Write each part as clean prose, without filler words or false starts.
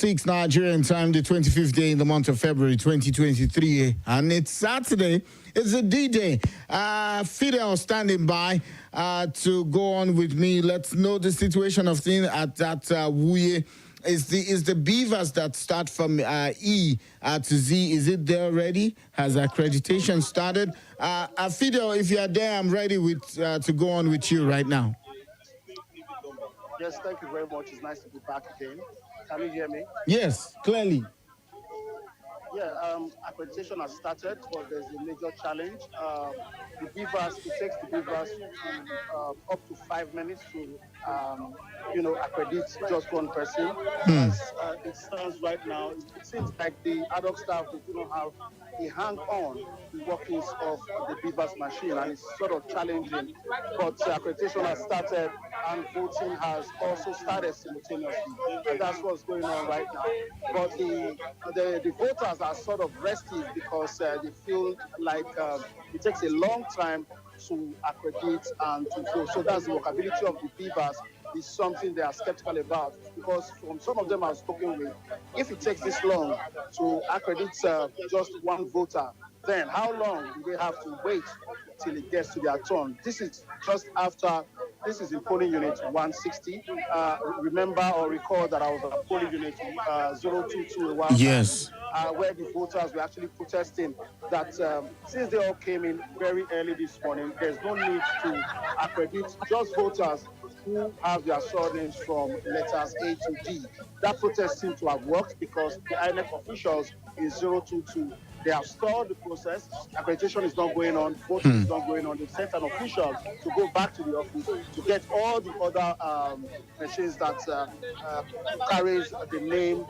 6 Nigerian time, the 25th day in the month of February 2023. And it's Saturday. It's a D-Day. Fidel standing by to go on with me. Let's know the situation of things at that Wuye. Is the beavers that start from E to Z, is it there already? Has accreditation started? Fidel, if you are there, I'm ready to go on with you right now. Yes, thank you very much. It's nice to be back again. Can you hear me? Yes, clearly. Yeah, accreditation has started, but there's a major challenge. The beavers, it takes the beavers up to 5 minutes to, accredit just one person. As it stands right now, it seems like the ad hoc staff, they do not have a hang-on the workings of the beavers machine, and it's sort of challenging. But accreditation has started, and voting has also started simultaneously, and that's what's going on right now. But the voters are sort of restive because they feel like it takes a long time to accredit and to vote. So that's the workability of the beavers is something they are skeptical about, because from some of them I've spoken with, if it takes this long to accredit just one voter, then how long do they have to wait till it gets to their turn? This is just after. This is in polling unit 160. Remember or recall that I was at polling unit 022 a while Yes. back, where the voters were actually protesting that since they all came in very early this morning, there's no need to accredit just voters who have their surnames from letters A to D. That protest seemed to have worked because the INEC officials in 022, they have stalled the process. Accreditation is not going on. Voting is not going on. They sent an official to go back to the office to get all the other machines that carries the name,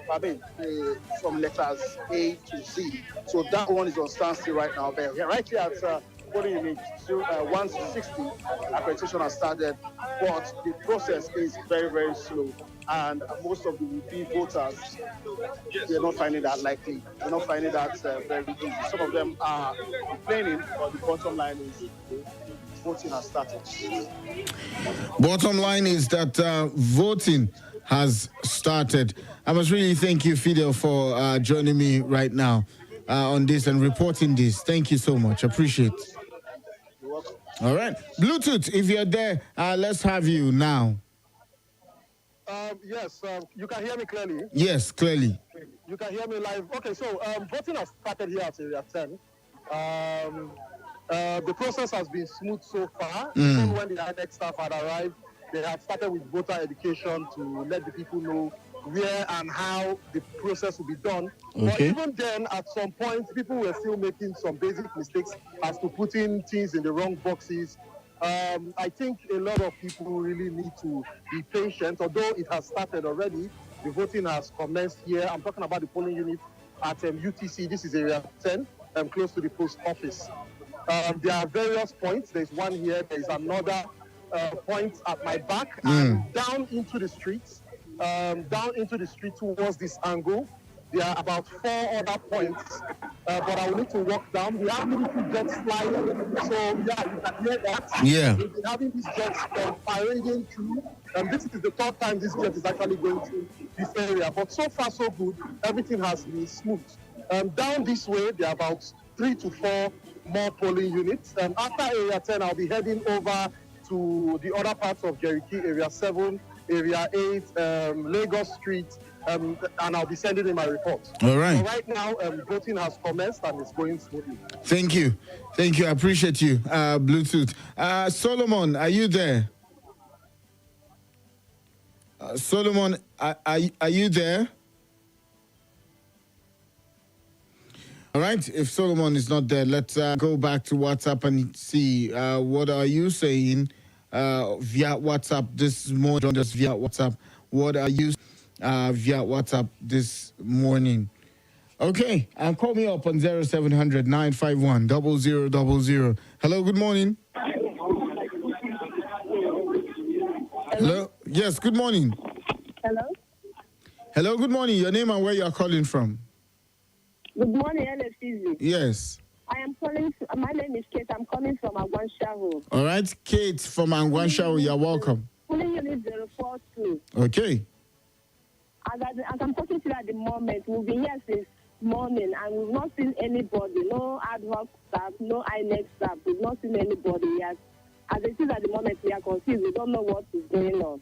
from letters A to Z. So that one is on standstill right now. But right here at polling unit 160, accreditation has started, but the process is very, very slow. And most of the would-be voters, they're not finding that likely. They're not finding that very easy. Some of them are complaining, but the bottom line is voting has started. Bottom line is that voting has started. I must really thank you, Fidel, for joining me right now on this and reporting this. Thank you so much. Appreciate it. You're welcome. All right. Bluetooth, if you're there, let's have you now. Yes, you can hear me clearly. Yes, clearly. You can hear me live. Okay, so voting has started here at Area 10. The process has been smooth so far. Even when the INEC staff had arrived, they had started with voter education to let the people know where and how the process will be done. Okay. But even then, at some point, people were still making some basic mistakes as to putting things in the wrong boxes. I think a lot of people really need to be patient. Although it has started already, the voting has commenced here. I'm talking about the polling unit at UTC. This is area 10, close to the post office. There are various points. There's one here. There's another point at my back and down into the streets. Down into the street towards this angle. There are about 4 other points, but I will need to walk down. We have military jets flying, so yeah, you can hear that. Yeah. We've been having these jets parading through, and this is the third time this jet is actually going through this area. But so far, so good. Everything has been smooth. Down this way, there are about 3 to 4 more polling units. After area 10, I'll be heading over to the other parts of Jericho, area 7, area 8, Lagos Street, and I'll be sending in my report. All right. So right now, voting has commenced and it's going smoothly. Thank you. Thank you. I appreciate you, Bluetooth. Solomon, are you there? Solomon, are you there? All right. If Solomon is not there, let's go back to WhatsApp and see what are you saying via WhatsApp this morning. Just via WhatsApp. What are you via WhatsApp this morning? Okay, call me up on 0700 951 0000. Hello, good morning. Hello. Yes, good morning. Hello. Hello, good morning. Your name and where you are calling from? Good morning, LFCZ. Yes. I am calling. My name is Kate. I'm calling from Agwanshaho. All right, Kate from Agwanshaho, you're welcome. Polling unit 042. Okay. As I'm talking to you at the moment, we've been here since morning and we've not seen anybody. No ad hoc staff, no INEC staff. We've not seen anybody yet. As it is at the moment, we are confused. We don't know what is going on.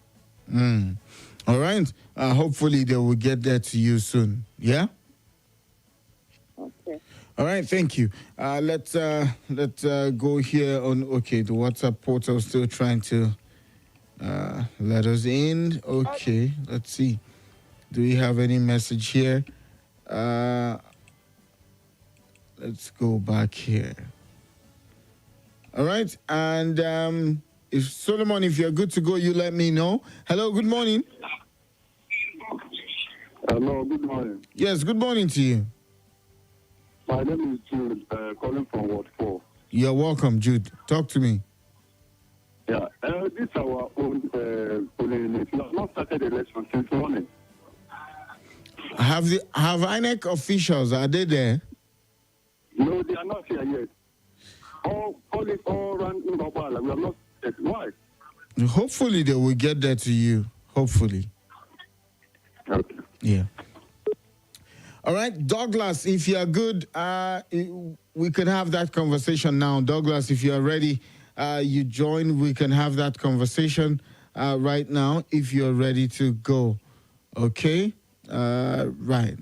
All right. Hopefully they will get there to you soon. Yeah? Okay. All right, thank you. Let's go here on, the WhatsApp portal still trying to let us in. Okay, let's see. Do we have any message here? Let's go back here. All right, and if Solomon, if you're good to go, you let me know. Hello, good morning. Hello, good morning. Yes, good morning to you. My name is Jude, calling from Ward 4. You're welcome, Jude. Talk to me. Yeah, this is our own polling unit. We have not started the election since morning. Have INEC officials, are they there? No, they are not here yet. All run in Babala. We have not started. Why? Hopefully they will get there to you. Hopefully. Okay. Yeah. All right, Douglas, if you are good, we can have that conversation now. Douglas, if you are ready, you join. We can have that conversation right now if you're ready to go. Okay? Right.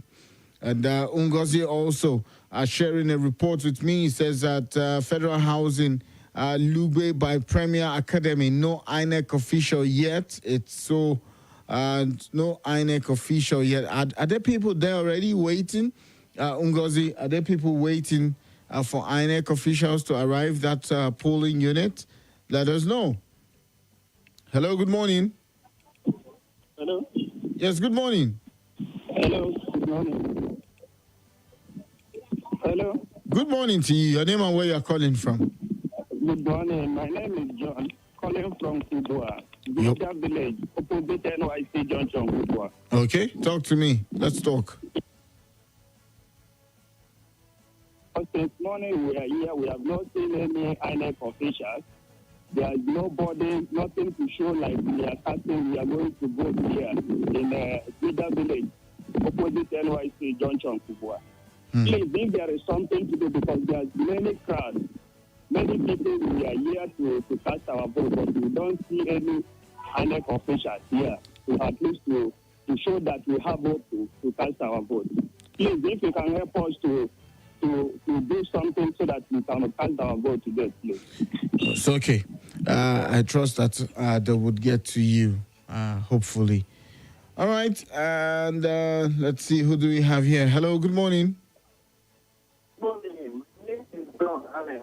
And Ungozi also sharing a report with me. He says that Federal Housing, Lugbe by Premier Academy, no INEC official yet. It's so... no INEC official yet. Are there people there already waiting? Ungozi, are there people waiting for INEC officials to arrive that polling unit? Let us know. Hello, good morning. Hello? Yes, good morning. Hello, good morning. Hello? Good morning to you. Your name and where you're calling from? Good morning. My name is John, calling from Kubwa. Abuja village, opposite NYC Junction, Kubwa. Okay, talk to me. Let's talk. Since morning we are here, we have not seen any INEC officials. There is nobody, nothing to show like we are starting, we are going to vote here in Abuja village, opposite NYC Junction, Kubwa. Please, if there is something to do, because there are many crowds, many people, we are here to cast our vote, but we don't see any INEC officials here to at least to show that we have vote to cast our vote. Please, if you can help us to do something so that we can cast our vote today, please. It's okay. I trust that they would get to you, hopefully. All right, and let's see, who do we have here? Hello, good morning. Good morning. My name is John Allen.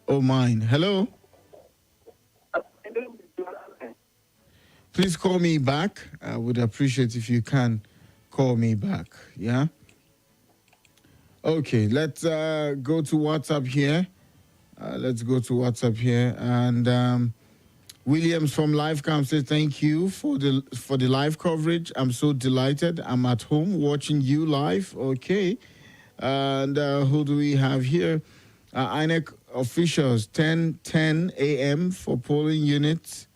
Oh, mine. Hello. My name is John Allen. Please call me back. I would appreciate if you can call me back. Yeah? Okay, let's go to WhatsApp here. And Williams from Livecam says, thank you for the live coverage. I'm so delighted. I'm at home watching you live. Okay. And who do we have here? INEC officials, 10:10 a.m. for polling units,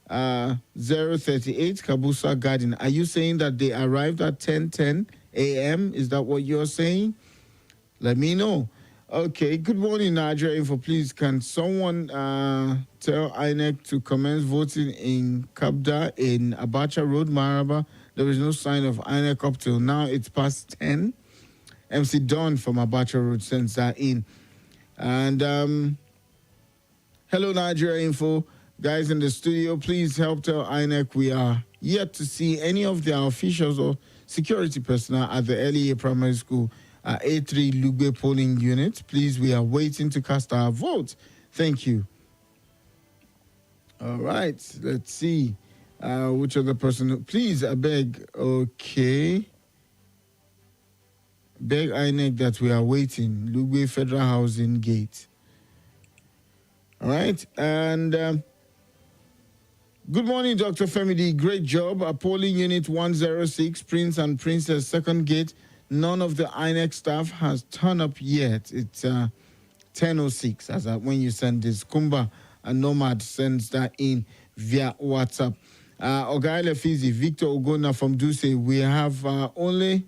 038 Kabusa Garden. Are you saying that they arrived at 10:10 a.m.? Is that what you're saying? Let me know. Okay, good morning, Nigeria Info. Please, can someone tell INEC to commence voting in Kabda in Abacha Road, Maraba? There is no sign of INEC up till now. It's past 10. MC Don from Abacha Road sends that in. And hello, Nigeria Info. Guys in the studio, please help tell INEC we are yet to see any of their officials or security personnel at the LEA Primary School A3 Lugbe polling unit. Please, we are waiting to cast our vote. Thank you. All right, let's see. Which other person? Please, I beg. Okay. Beg INEC that we are waiting. Lugbe Federal Housing Gate. All right, and good morning, Dr. Femidi. Great job. Polling unit 106, Prince and Princess, second gate. None of the INEC staff has turned up yet. It's 10:06 as when you send this. Kumba and Nomad sends that in via WhatsApp. Ogaile Fizi, Victor Ogona from Duse. We have only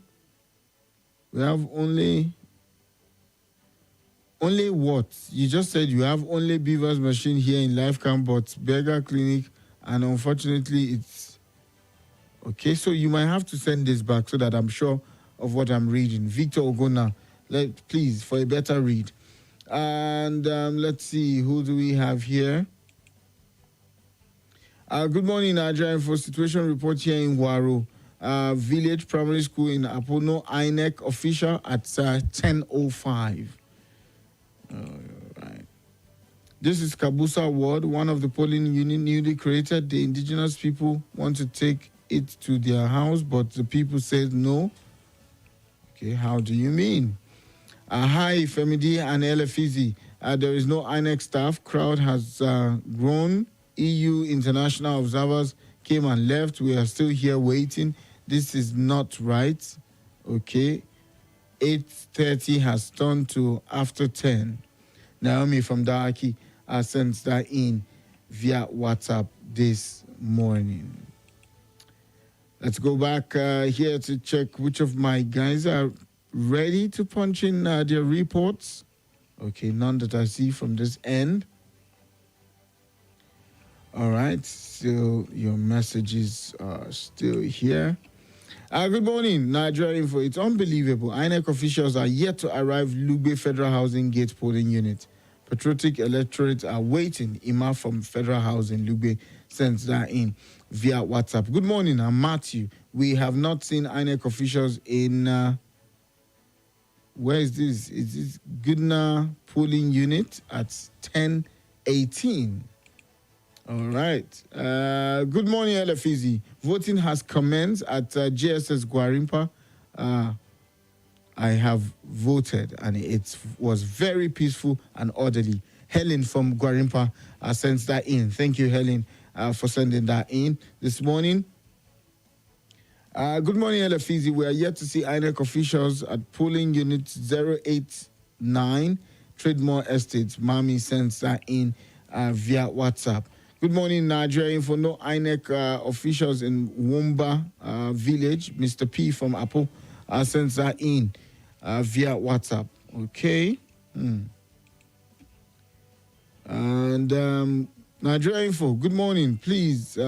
what? You just said you have only Beavers machine here in Life Camp, but Beggar Clinic, and unfortunately it's okay. So you might have to send this back so that I'm sure of what I'm reading. Victor Ogona, please, for a better read. And let's see, who do we have here? Good morning, Nigeria. For situation report here in Waro, Village Primary School in Apono, INEC official at 10:05. All right. This is Kabusa Ward, one of the polling unit newly created. The indigenous people want to take it to their house, but the people said no. Okay, how do you mean? Hi, Femidi and Elefizi. There is no INEC staff. Crowd has grown. EU international observers came and left. We are still here waiting. This is not right. Okay. 8:30 has turned to after 10. Naomi from Daaki sent that in via WhatsApp this morning. Let's go back here to check which of my guys are ready to punch in their reports. Okay, none that I see from this end. All right, so your messages are still here. Good morning, Nigeria Info. It's unbelievable. INEC officials are yet to arrive Lugbe Federal Housing Gate polling unit. Patriotic electorate are waiting. Ima from Federal Housing Lugbe sends that in via WhatsApp. Good morning, I'm Matthew. We have not seen INEC officials in... where is this? Is this Goodna polling unit at 10:18? All right. Good morning, Elefizi. Voting has commenced at JSS Guarimpa. I have voted, and it was very peaceful and orderly. Helen from Guarimpa sends that in. Thank you, Helen, for sending that in this morning. Good morning, Elefizi. We are yet to see INEC officials at polling unit 089, Trademore Estates. Mami sends that in via WhatsApp. Good morning, Nigeria Info. No INEC officials in Womba village. Mr. P from Apple sends that in via WhatsApp. Okay. And Nigeria Info, good morning. Please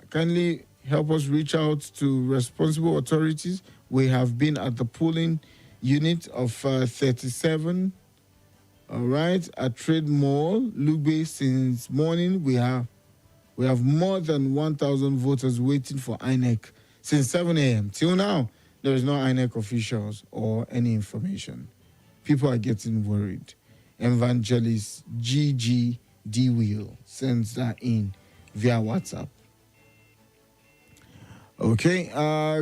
kindly help us reach out to responsible authorities. We have been at the polling unit of 37. All right, at Trade Mall, Lugbe, since morning. We have more than 1,000 voters waiting for INEC since 7 a.m. Till now, there is no INEC officials or any information. People are getting worried. Evangelist GG D Wheel sends that in via WhatsApp. Okay.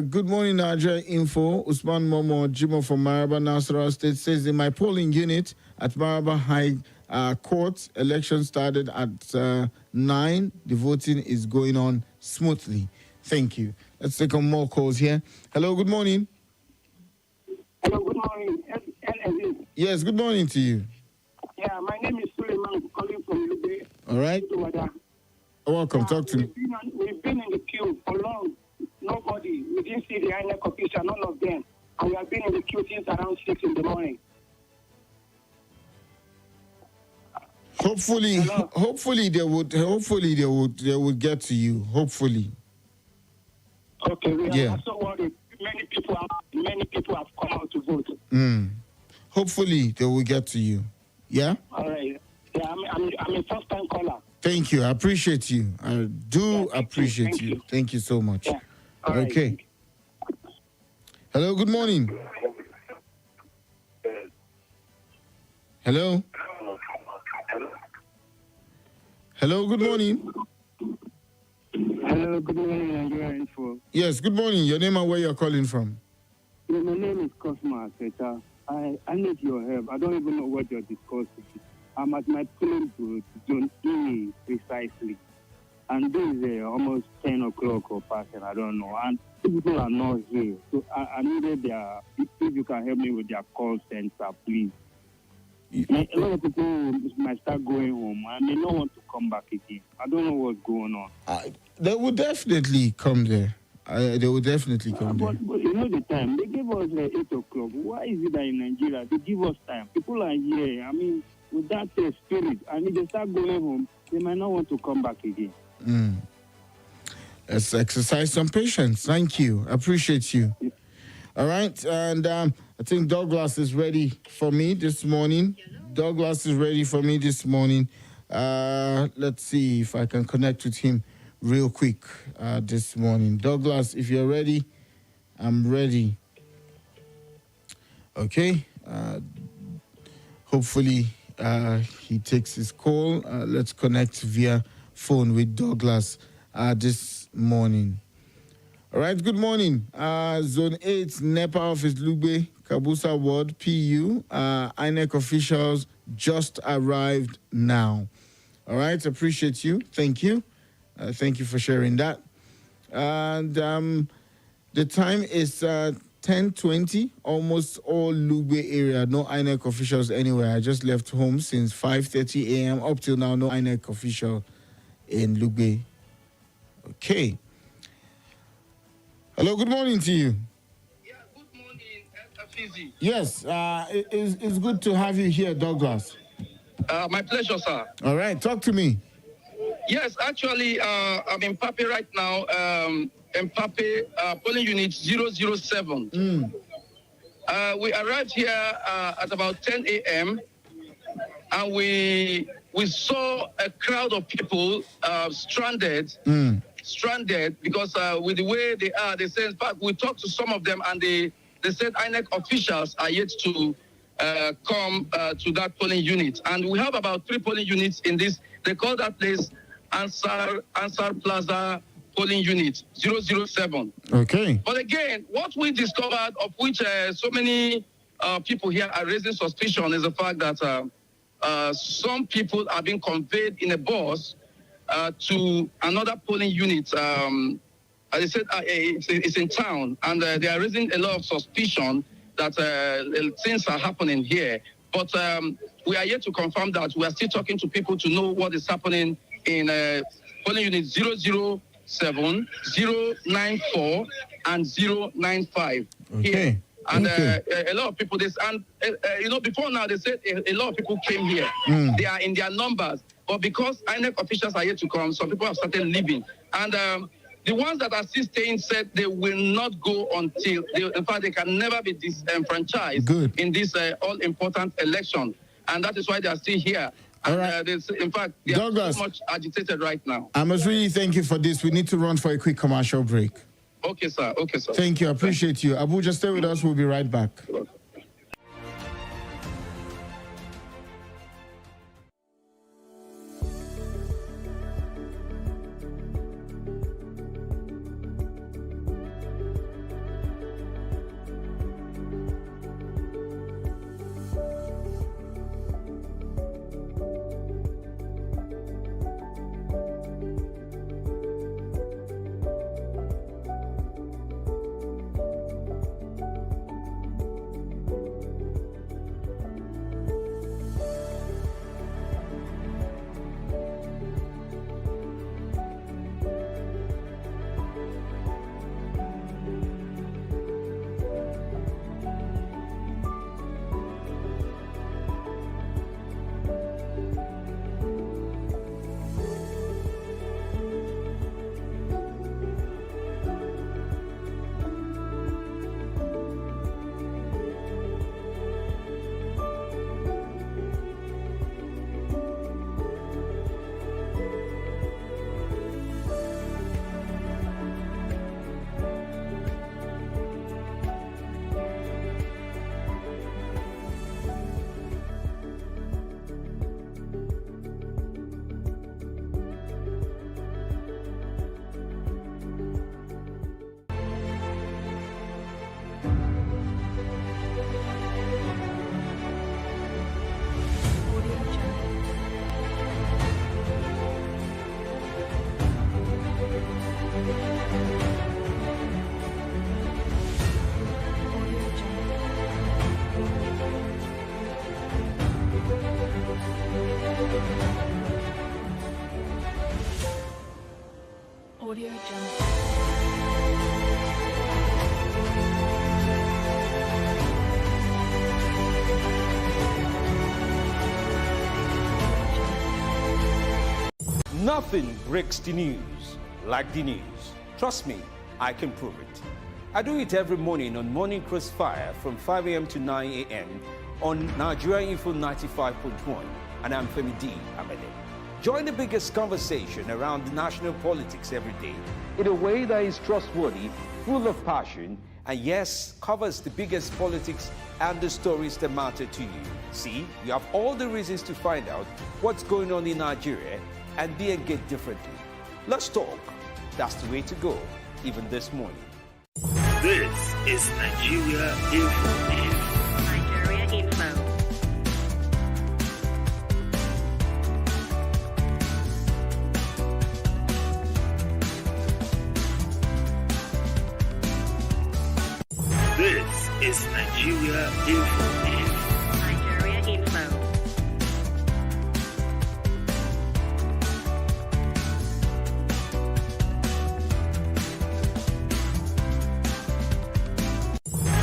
Good morning, Nigeria Info. Usman Momo Jimo from Maraba, Nasarawa State says in my polling unit at Maraba High Court, election started at 9. The voting is going on smoothly. Thank you. Let's take on more calls here. Hello, good morning. Hello, good morning. Yes, good morning to you. Yeah, my name is Suleiman, calling from Lube. All right. Welcome. Talk to me. We've been in the queue for long. Nobody. We didn't see the INEC official, none of them. And we have been in the queue since around 6 in the morning. Hopefully they would get to you. Hopefully. Okay, we are also worried. Many people have come out to vote. Hopefully they will get to you. Yeah? All right. Yeah, I'm a first-time caller. Thank you. I appreciate you. I do appreciate you. Thank you so much. Yeah. Okay. Right. Hello, good morning. Hello? Hello, good morning. Hello, good morning, Nigeria Info. Yes, good morning. Your name and where you're calling from? Yeah, my name is Cosmo Aseta. I need your help. I don't even know what you're discussing. I'm at my polling booth, Zone E, precisely. And this is almost 10 o'clock or passing, I don't know. And people are not here. So I needed if you can help me with their call center, please. A lot of people might start going home and they don't want to come back again. I don't know what's going on. They will definitely come there. They will definitely come there. But you know the time. They gave us 8 o'clock. Why is it that in Nigeria they give us time? People are here. I mean, with that spirit, and if they start going home, they might not want to come back again. Let's exercise some patience. Thank you. Appreciate you. All right. And I think Douglas is ready for me this morning. Let's see if I can connect with him real quick this morning. Douglas, if you're ready, I'm ready. Okay. Hopefully he takes his call. Let's connect via phone with Douglas this morning. All right, good morning. Zone 8, NEPA office, Lugbe, Kabusa Ward, PU. INEC officials just arrived now. All right, appreciate you. Thank you. Thank you for sharing that. And the time is 10:20. Almost all Lugbe area, no INEC officials anywhere. I just left home since 5:30 a.m. Up till now, no INEC official in Lugbe. Okay. Hello, good morning to you. Yeah, good morning, Fizi. Yes, it's good to have you here, Douglas. My pleasure, sir. All right, talk to me. Yes, actually, I'm in Pape right now. In Pape, polling unit 007. We arrived here at about 10 a.m. and we saw a crowd of people stranded because with the way they are, they said, in fact, we talked to some of them and they said INEC officials are yet to come to that polling unit. And we have about 3 polling units in this. They call that place Ansar Plaza polling unit 007. Okay. But again, what we discovered, of which so many people here are raising suspicion, is the fact that some people are being conveyed in a bus to another polling unit. As I said, it's in town, and they are raising a lot of suspicion that things are happening here. But we are yet to confirm that. We are still talking to people to know what is happening in polling unit 007, 094, and 095 here. And a lot of people, before now they said a lot of people came here. They are in their numbers. But because INEC officials are yet to come, some people have started leaving. And the ones that are still staying said they will not go until, in fact, they can never be disenfranchised in this all-important election. And that is why they are still here. All right. In fact, they Douglas, are so much agitated right now. I must really thank you for this. We need to run for a quick commercial break. Okay, sir. Okay, sir. Thank you. I appreciate you. Abuja, stay with us. We'll be right back. Nothing breaks the news like the news. Trust me, I can prove it. I do it every morning on Morning Crossfire from 5 a.m. to 9 a.m. on Nigeria Info 95.1, and I'm Femi D. Amede. Join the biggest conversation around national politics every day in a way that is trustworthy, full of passion, and yes, covers the biggest politics and the stories that matter to you. See, you have all the reasons to find out what's going on in Nigeria and be engaged differently. Let's talk. That's the way to go, even this morning. This is Nigeria Info. Nigeria Info. This is Nigeria Info. Nigeria Info.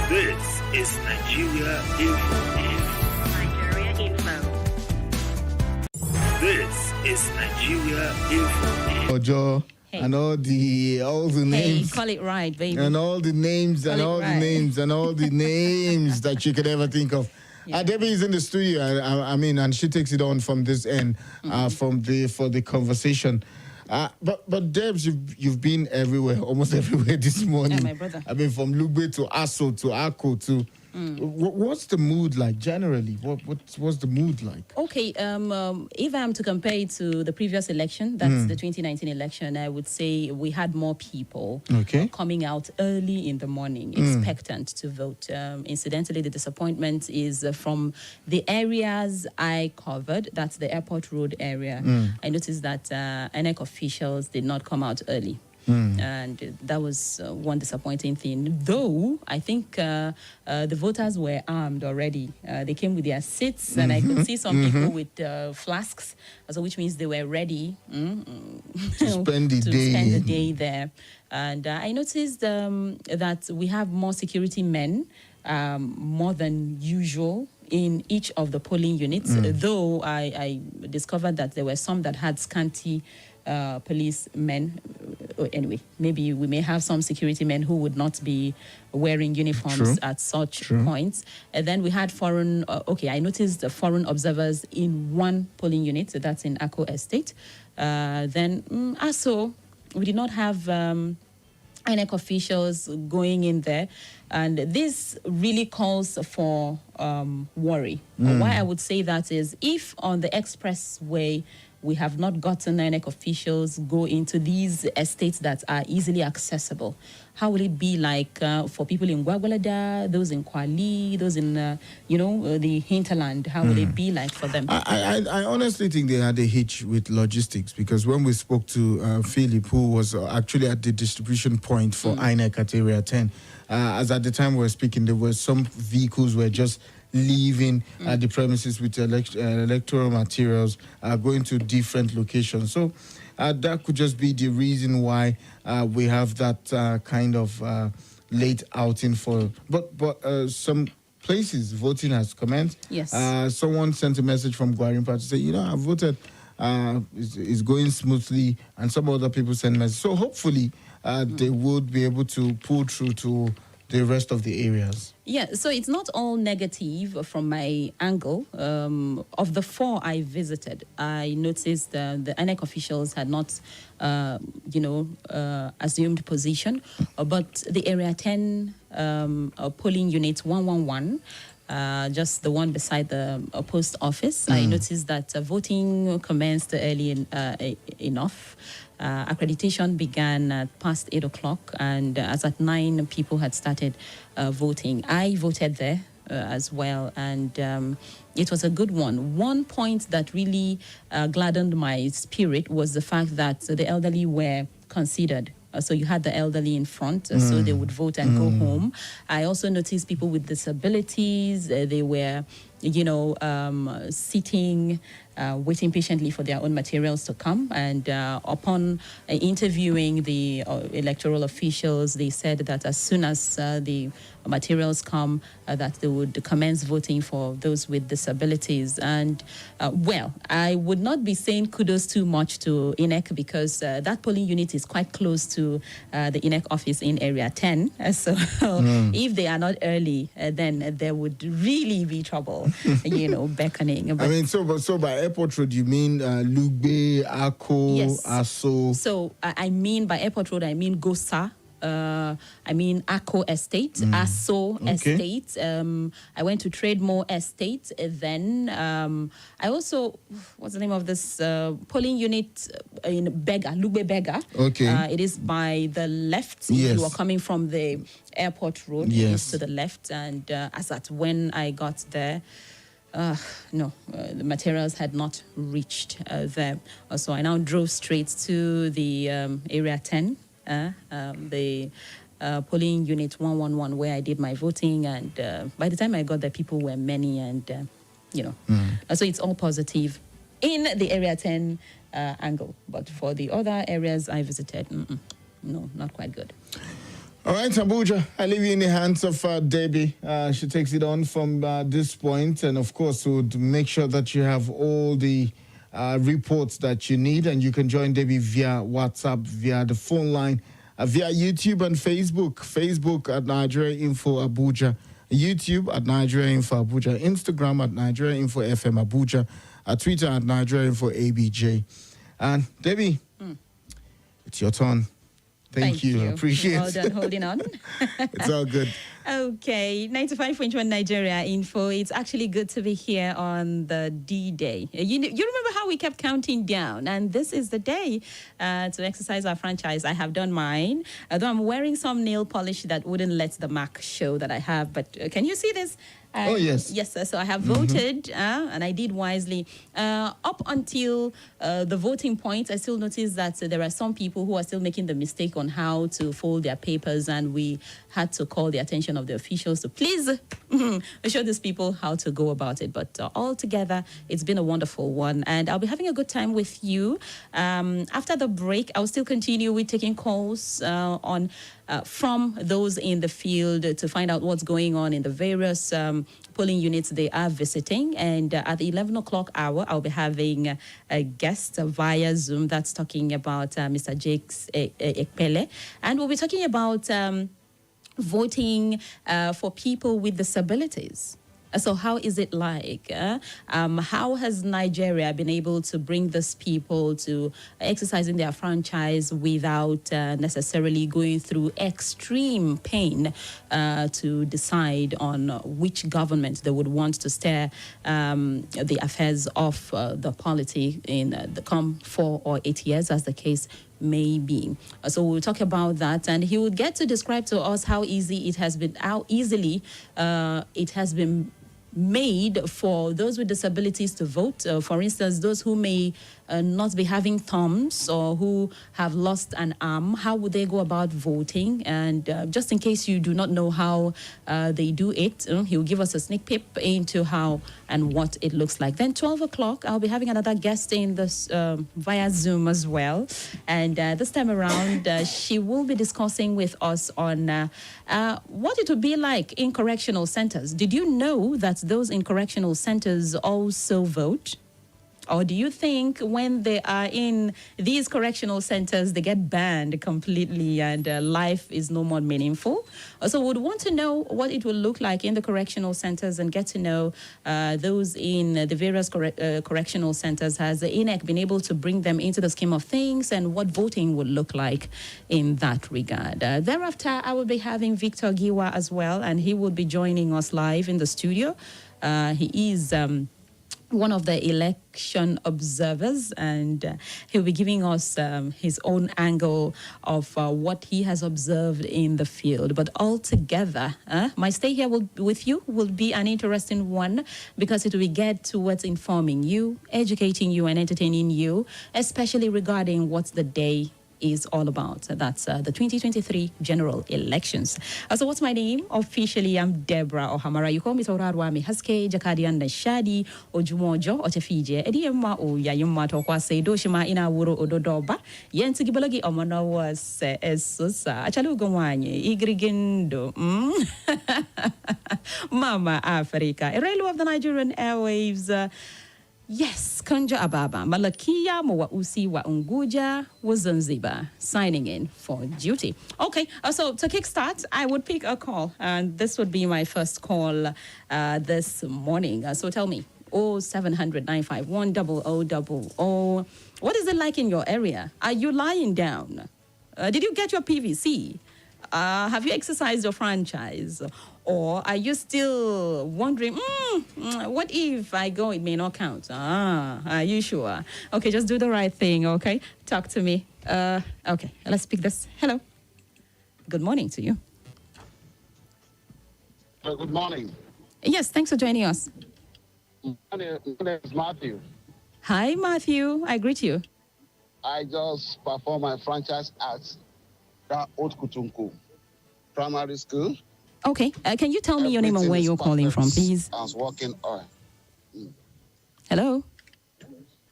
This is Nigeria Info. Nigeria Info. This is Nigeria Info. Ojo. Hey. And all the names. Hey, call it right, baby. And all the names and all the names and all the names that you could ever think of. Yeah. Debbie is in the studio. I mean, and she takes it on from this end, for the conversation. But Debs, you've been everywhere, almost everywhere this morning. Yeah, my brother. I mean, from Lugbe to Aso to Akko to. What's the mood like generally? What's the mood like? Okay, if I'm to compare it to the previous election, that's the 2019 election, I would say we had more people coming out early in the morning, expectant to vote. Incidentally, the disappointment is from the areas I covered. That's the Airport Road area. I noticed that INEC officials did not come out early. And that was one disappointing thing. Though I think the voters were armed already. They came with their seats, and I could see some people with flasks, so which means they were ready to spend the day there. And I noticed that we have more security men, more than usual, in each of the polling units. Though I discovered that there were some that had scanty policemen. Anyway, maybe we may have some security men who would not be wearing uniforms at such points. And then we had foreign, I noticed the foreign observers in one polling unit, so that's in Akko Estate. Then Aso, we did not have INEC officials going in there. And this really calls for worry. Why I would say that is, if on the expressway we have not gotten INEC officials go into these estates that are easily accessible, how will it be like for people in Gwagwalada, those in Kwali, those in, the hinterland? How will it be like for them? I honestly think they had a hitch with logistics, because when we spoke to Philip, who was actually at the distribution point for INEC at Area 10, as at the time we were speaking, there were some vehicles were just leaving the premises with electoral materials, going to different locations. So that could just be the reason why we have that kind of late outing for. But some places voting has commenced. Yes. Someone sent a message from Gwarimpa to say, I voted. It's going smoothly, and some other people sent messages. So hopefully they would be able to pull through to the rest of the areas. Yeah, so it's not all negative from my angle. Of the 4 I visited, I noticed the INEC officials had not, assumed position. But the Area 10 polling unit 111, just the one beside the post office, I noticed that voting commenced early enough. Accreditation began at past 8 o'clock, and as at 9, people had started voting. I voted there as well, and it was a good one. One point that really gladdened my spirit was the fact that the elderly were considered. So you had the elderly in front, so they would vote and go home. I also noticed people with disabilities. They were sitting, waiting patiently for their own materials to come. And upon interviewing the electoral officials, they said that as soon as the materials come, that they would commence voting for those with disabilities. And I would not be saying kudos too much to INEC because that polling unit is quite close to the INEC office in Area 10. So if they are not early, then there would really be trouble, beckoning. But, I mean, so by Airport Road, you mean Lugbe, Ako, yes. Aso? So I mean by Airport Road, I mean Gosa. I mean Ako Estate, Aso Estate. I went to Trademore Estate. Then I also, what's the name of this polling unit in Bega, Lugbe Bega. Okay. It is by the left. Yes. If you are coming from the Airport Road, Yes. it is to the left. And as at when I got there, the materials had not reached there. So I now drove straight to the Area 10. The polling unit 111 where I did my voting, and by the time I got there, people were many, and so it's all positive in the Area 10 angle. But for the other areas I visited, no, not quite good. All right, Abuja, I leave you in the hands of Debbie. She takes it on from this point, and of course would make sure that you have all the reports that you need, and you can join Debbie via WhatsApp, via the phone line, via YouTube and Facebook. Facebook at Nigeria Info Abuja, YouTube at Nigeria Info Abuja, Instagram at Nigeria Info FM Abuja, Twitter at Nigeria Info ABJ. And Debbie, it's your turn. Thank you. Appreciate it. Well done holding on. It's all good. Okay, 95.1 Nigeria Info. It's actually good to be here on the D-Day. You remember how we kept counting down, and this is the day to exercise our franchise. I have done mine, although I'm wearing some nail polish that wouldn't let the mark show that I have. But can you see this? Oh, yes. Yes, sir. So I have voted, and I did wisely. Up until the voting point, I still noticed that there are some people who are still making the mistake on how to fold their papers, and we had to call the attention of the officials to please show these people how to go about it. But altogether, it's been a wonderful one, and I'll be having a good time with you. After the break, I'll still continue with taking calls from those in the field to find out what's going on in the various polling units they are visiting. And at the 11 o'clock hour, I'll be having a guest via Zoom that's talking about Mr. Jakes Ekpele. And we'll be talking about voting for people with disabilities. So how is it like? How has Nigeria been able to bring these people to exercising their franchise without necessarily going through extreme pain to decide on which government they would want to steer the affairs of the polity in the come 4 or 8 years, as the case may be. So we'll talk about that, and he will get to describe to us how easily it has been made for those with disabilities to vote. For instance, those who may not be having thumbs or who have lost an arm, how would they go about voting? And just in case you do not know how they do it, he'll give us a sneak peek into how and what it looks like. Then 12 o'clock, I'll be having another guest in this via Zoom as well. And this time around, she will be discussing with us on what it would be like in correctional centers. Did you know that those in correctional centers also vote? Or do you think when they are in these correctional centers, they get banned completely and life is no more meaningful? So would want to know what it will look like in the correctional centers and get to know those in the various correctional centers. Has the INEC been able to bring them into the scheme of things, and what voting would look like in that regard? Thereafter, I will be having Victor Giwa as well, and he will be joining us live in the studio. He is one of the election observers, and he'll be giving us his own angle of what he has observed in the field. But altogether, my stay here with you will be an interesting one, because it will get towards informing you, educating you, and entertaining you, especially regarding what the day is all about. That's the 2023 general elections. So what's my name? Officially, I'm Deborah Ohamara. You call me Torarwami Haske, Jakadian Shadi, Ojumojo, Otefije, Ediema, O Yayuma Tokwase, Doshima, Ina Wuro, Ododoba, Yensigibalogi, Omona was Esusa, Achalugawanye, Igrigendo, Mama Africa, Erelu of the Nigerian Airwaves. Yes, Konja Ababa, Malakia, Mowa Usi, Wa Unguja, was Zanzibar, signing in for duty. Okay, so to kickstart, I would pick a call, and this would be my first call this morning. So tell me, 0700 951 0000. What is it like in your area? Are you lying down? Did you get your PVC? Have you exercised your franchise? Or are you still wondering, what if I go, it may not count? Are you sure? Okay, just do the right thing, okay? Talk to me. Okay, let's pick this. Hello. Good morning to you. Good morning. Yes, thanks for joining us. My name is Matthew. Hi, Matthew. I greet you. I just perform my franchise at Haute Kutunku Primary School. Okay, can you tell me your name and where you're calling from, please? I was working on. Hello?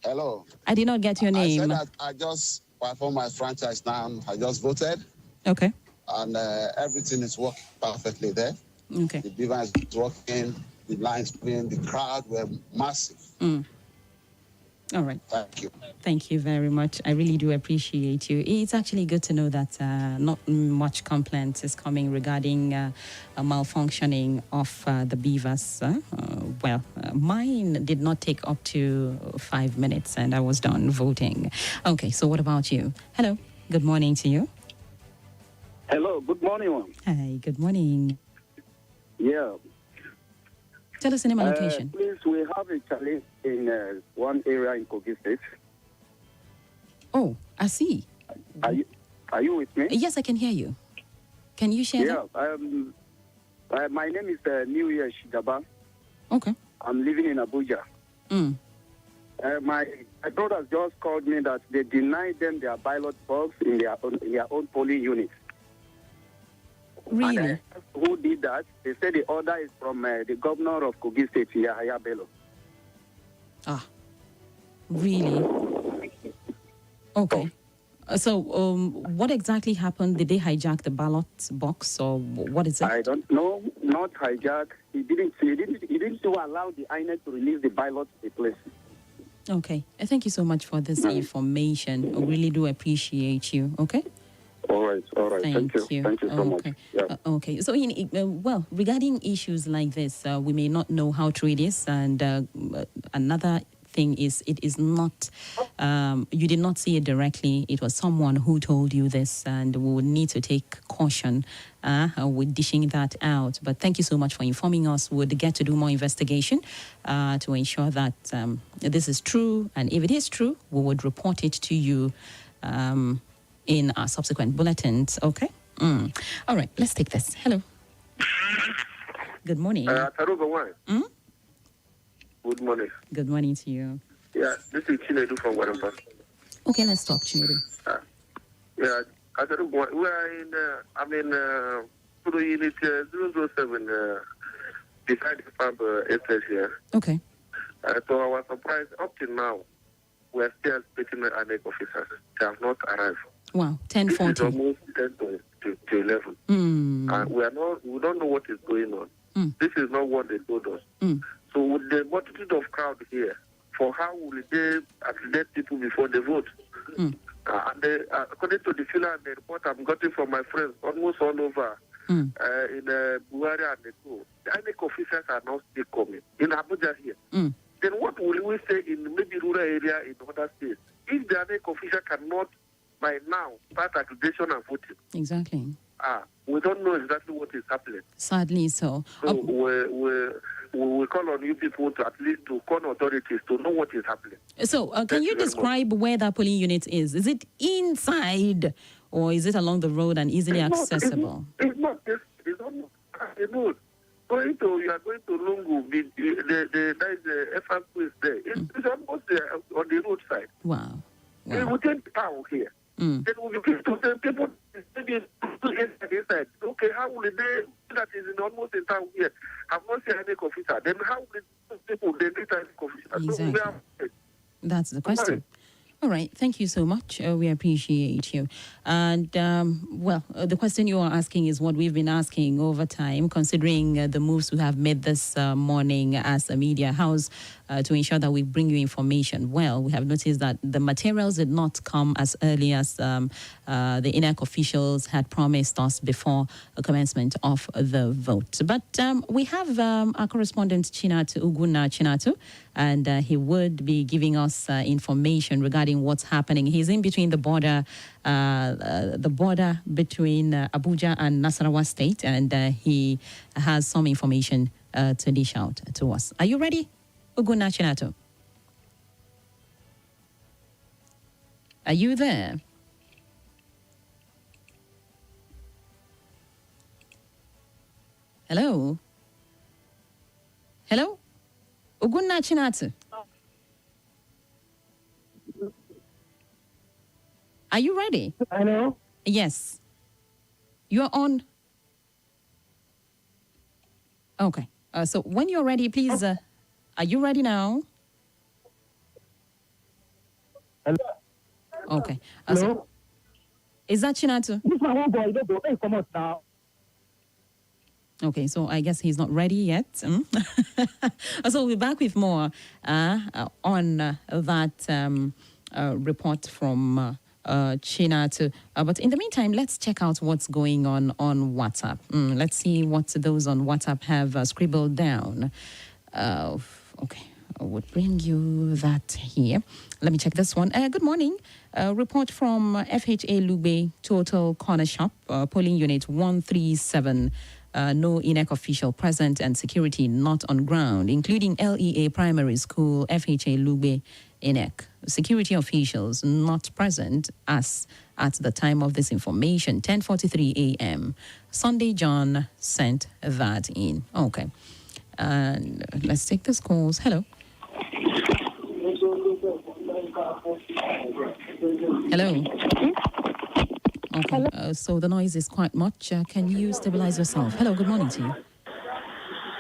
Hello. I did not get your name. I said that I just performed my franchise now. I just voted. Okay. And everything is working perfectly there. Okay. The device is working, the lines playing, the crowd were massive. All right. Thank you. Thank you very much. I really do appreciate you. It's actually good to know that not much complaints is coming regarding a malfunctioning of the beavers. Mine did not take up to 5 minutes and I was done voting. Okay, so what about you? Hello. Good morning to you. Hello. Good morning, ma'am. Hi. Good morning. Yeah. Tell us the name and location. Please, we have a challenge in one area in Kogi State. Oh, I see. Are you with me? Yes, I can hear you. Can you share that? My name is New Year Shigaba. Okay. I'm living in Abuja. My brothers just called me that they denied them their ballot box in their own polling unit. Really? And who did that? They said the order is from the governor of Kogi State, Yahaya Bello. Really? Okay. So, what exactly happened? Did they hijack the ballot box, or what is it? I don't know. Not hijack. He didn't even allow the INEC to release the ballot to the place. Okay. Thank you so much for this information. I really do appreciate you. Okay. All right. Thank you. Thank you so much. Yeah. Okay. So, regarding issues like this, we may not know how true it is, and another thing is, it is not. You did not see it directly. It was someone who told you this, and we would need to take caution with dishing that out. But thank you so much for informing us. We'll get to do more investigation to ensure that this is true, and if it is true, we would report it to you. In our subsequent bulletins, okay? All right, let's take this. Hello. Good morning. Good morning. Good morning to you. Yeah, this is Chinedu from Guadalajara. Okay, let's talk, Chinedu. Yeah, we are in, Puru Unit 007, beside the farm entrance here. Okay. So I was surprised, up till now, we are still expecting the ANEC officers. They have not arrived. Wow, 10:40. This is almost 10 to 11. We don't know what is going on. This is not what they told us. So with the multitude of crowd here, for how will they accommodate people before they vote? According to the filler and the report I'm getting from my friends, almost all over in Buhari and Neko, the INEC officers are not still coming. In Abuja here. Then what will we say in maybe rural area in other states? If the INEC officer cannot by now start accreditation and voting. Exactly. We don't know exactly what is happening. Sadly so. So we call on you people to at least to call authorities to know what is happening. So can you describe where that polling unit is? Is it inside or is it along the road and easily accessible? It's not this. It's not the road. You are going to Lungu. There is a FR place there. It's almost on the roadside. Wow. We will take town here. Then we'll be officer, then how will those people they need INEC officer? Exactly. That's the question. All right. Thank you so much. We appreciate you. And, the question you are asking is what we've been asking over time, considering the moves we have made this morning as a media house to ensure that we bring you information. Well, we have noticed that the materials did not come as early as the INEC officials had promised us before the commencement of the vote. But we have our correspondent, Uguna Chinatu, and he would be giving us information regarding what's happening. He's in between the border between Abuja and Nasarawa State, and he has some information to dish out to us. Are you ready, Uguna Chinatu? Are you there? Hello? Hello? Uguna Chinatu? Are you ready? Hello? Yes. You're on. Okay. So when you're ready, please. Are you ready now? Hello? Okay. Hello? Is that Chinatu? This my one boy, don't hey, come out now. Okay, so I guess he's not ready yet. So we'll be back with more on that report from Chinatu. But in the meantime, let's check out what's going on WhatsApp. Let's see what those on WhatsApp have scribbled down. Okay, I would bring you that here. Let me check this one. Good morning. Report from FHA Lube Total Corner Shop, polling unit 137. No INEC official present and security not on ground, including LEA Primary School, FHA Lube, INEC. Security officials not present as at the time of this information, 10:43 a.m. Sunday John sent that in. Okay. And let's take this calls. Hello. Hello. Okay, so the noise is quite much. Can you stabilize yourself? Hello, good morning to you.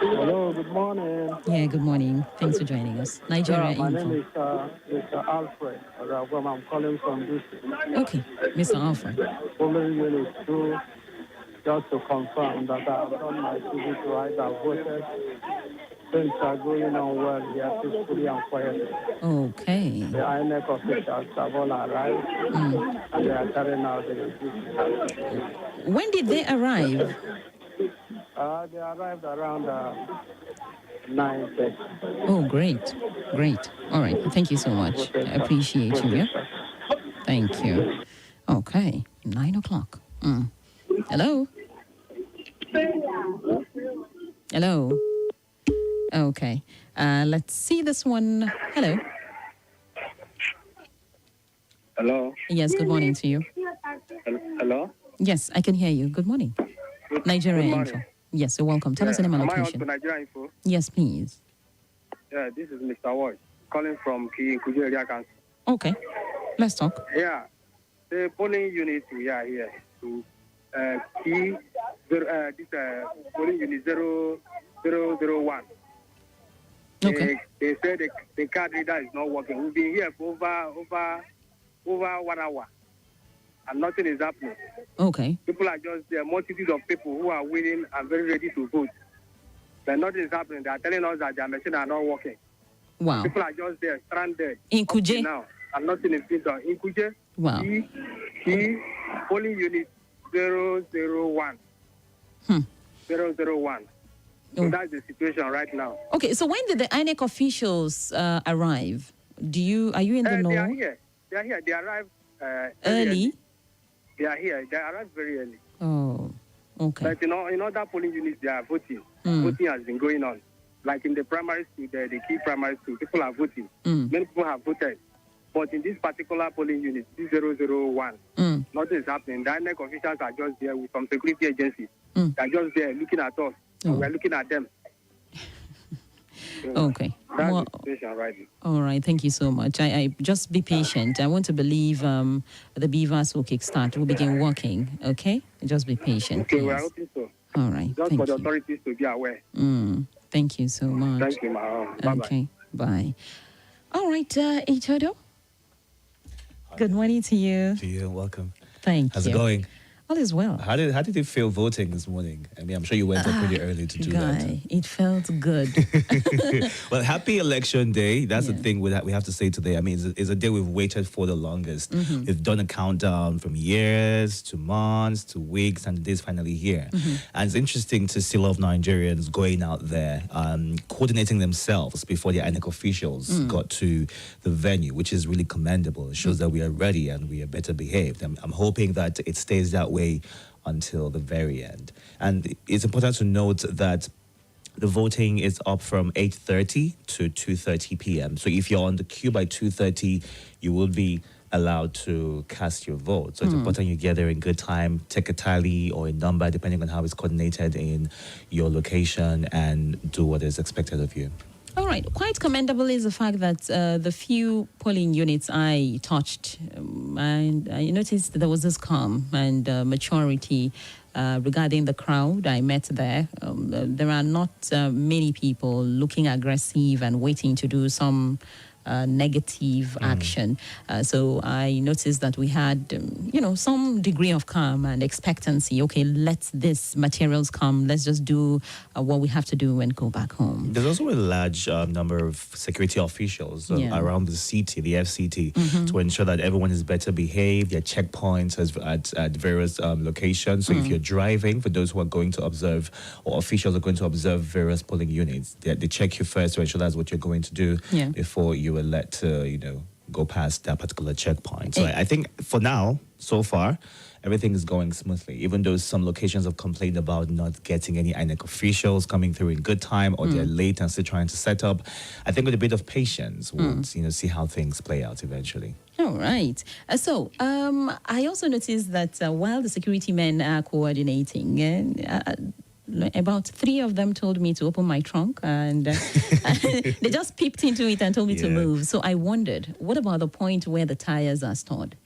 Hello, good morning. Yeah, good morning. Thanks for joining us. Nigeria My Info. name is Mr. Alfred. I'm calling from this. Okay, Mr. Alfred. Polling unit 2, just to confirm that I've done my civic right. I've voted. Things are going on well here, peacefully and quietly. Okay. The INEC officials have all arrived, and they are carrying out the duty. When did they arrive? They arrived around 9:30. Oh, great. Great. All right. Thank you so much. I appreciate you. Yeah? Thank you. Okay. 9 o'clock. Hello? Hello? Okay. Let's see this one. Hello? Hello? Yes, good morning to you. Hello? Yes, I can hear you. Good morning. Nigeria Good morning. Info. Yes, you're welcome. Tell us the name and Am I on location. to Nigeria Info? Yes, please. Yeah, this is Mr. Ward calling from Kuju Area Council. Okay. Let's talk. Yeah, the polling unit we are here to this polling unit 0001. Okay. They said the card reader is not working. We've been here for over 1 hour, and nothing is happening. Okay. People are just there, multitude of people who are willing and very ready to vote. But nothing is happening. They are telling us that their machines are not working. Wow. People are just there, stranded. In Kuje? Now, and nothing is being done. In Kuje, Wow. polling unit 001. 001. So that's the situation right now. Okay, so when did the INEC officials arrive? Are you in the know? They are here. They arrived early? They are here. They arrived very early. Oh, okay. But in other polling units, they are voting. Voting has been going on. Like in the primary school, the key primary school, people are voting. Many people have voted. But in this particular polling unit, 001, nothing is happening. The INEC officials are just there with some security agencies. They are just there looking at us. We are looking at them. Okay. That's the situation right now. All right. Thank you so much. I just be patient. I want to believe the beavers will kickstart, will begin working. Okay? Just be patient. Okay, please. we are hoping so. All right. Just Thank for the you. authorities to be aware. Thank you so much. Thank you, ma'am. Bye-bye. Okay, bye. All right, Ichodo. Good morning to you. To you, welcome. Thank How's you. it going? All is well. How did you feel voting this morning? I mean, I'm sure you went up pretty early to do Guy, it felt good. that. Well, happy election day. That's the thing we have to say today. I mean, it's a day we've waited for the longest. We've done a countdown from years to months to weeks, and the day's finally here. And it's interesting to see a lot of Nigerians going out there, coordinating themselves before the INEC officials got to the venue, which is really commendable. It shows that we are ready and we are better behaved. I'm hoping that it stays that way until the very end. And it's important to note that the voting is up from 8:30 to 2:30 p.m. So if you're on the queue by 2:30, you will be allowed to cast your vote. So it's important you get there in good time, take a tally or a number, depending on how it's coordinated in your location, and do what is expected of you. All right. Quite commendable is the fact that the few polling units I touched, and I noticed there was this calm and maturity regarding the crowd I met there. There are not many people looking aggressive and waiting to do some negative action. So I noticed that we had, some degree of calm and expectancy. Okay, let this materials come. Let's just do what we have to do and go back home. There's also a large number of security officials around the city, the FCT, to ensure that everyone is better behaved. There are checkpoints at various locations. So if you're driving, for those who are going to observe, or officials are going to observe various polling units, they check you first to ensure that's what you're going to do before you were let to, go past that particular checkpoint. So I think for now, so far, everything is going smoothly, even though some locations have complained about not getting any INEC officials coming through in good time, or they're late and still trying to set up. I think with a bit of patience, we'll see how things play out eventually. All right. So I also noticed that while the security men are coordinating, about 3 of them told me to open my trunk, and they just peeped into it and told me to move. So I wondered, what about the point where the tires are stored?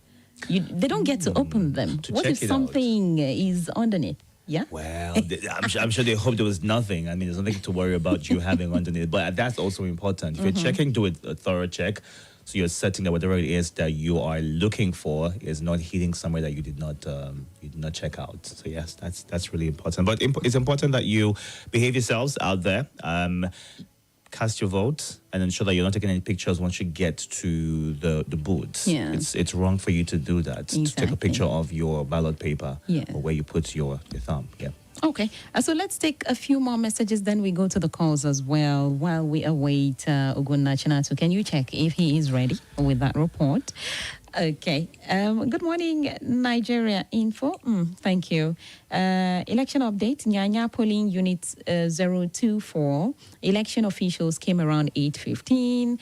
They don't get to open them. What if something is underneath? Yeah. Well, I'm sure they hope there was nothing. I mean, there's nothing to worry about you having underneath. But that's also important. If you're checking, do a thorough check. So you're certain that whatever it is that you are looking for is not hidden somewhere that you did not check out. So yes, that's really important. But it's important that you behave yourselves out there. Cast your vote and ensure that you're not taking any pictures once you get to the booth. Yeah. It's wrong for you to do that. To take a picture of your ballot paper or where you put your thumb. Yeah. Okay, so let's take a few more messages, then we go to the calls as well while we await Ogunna Chinatu. Can you check if he is ready with that report? Okay. Good morning, Nigeria Info. Thank you. Election update. Nyanya polling unit 024. Election officials came around 8:15.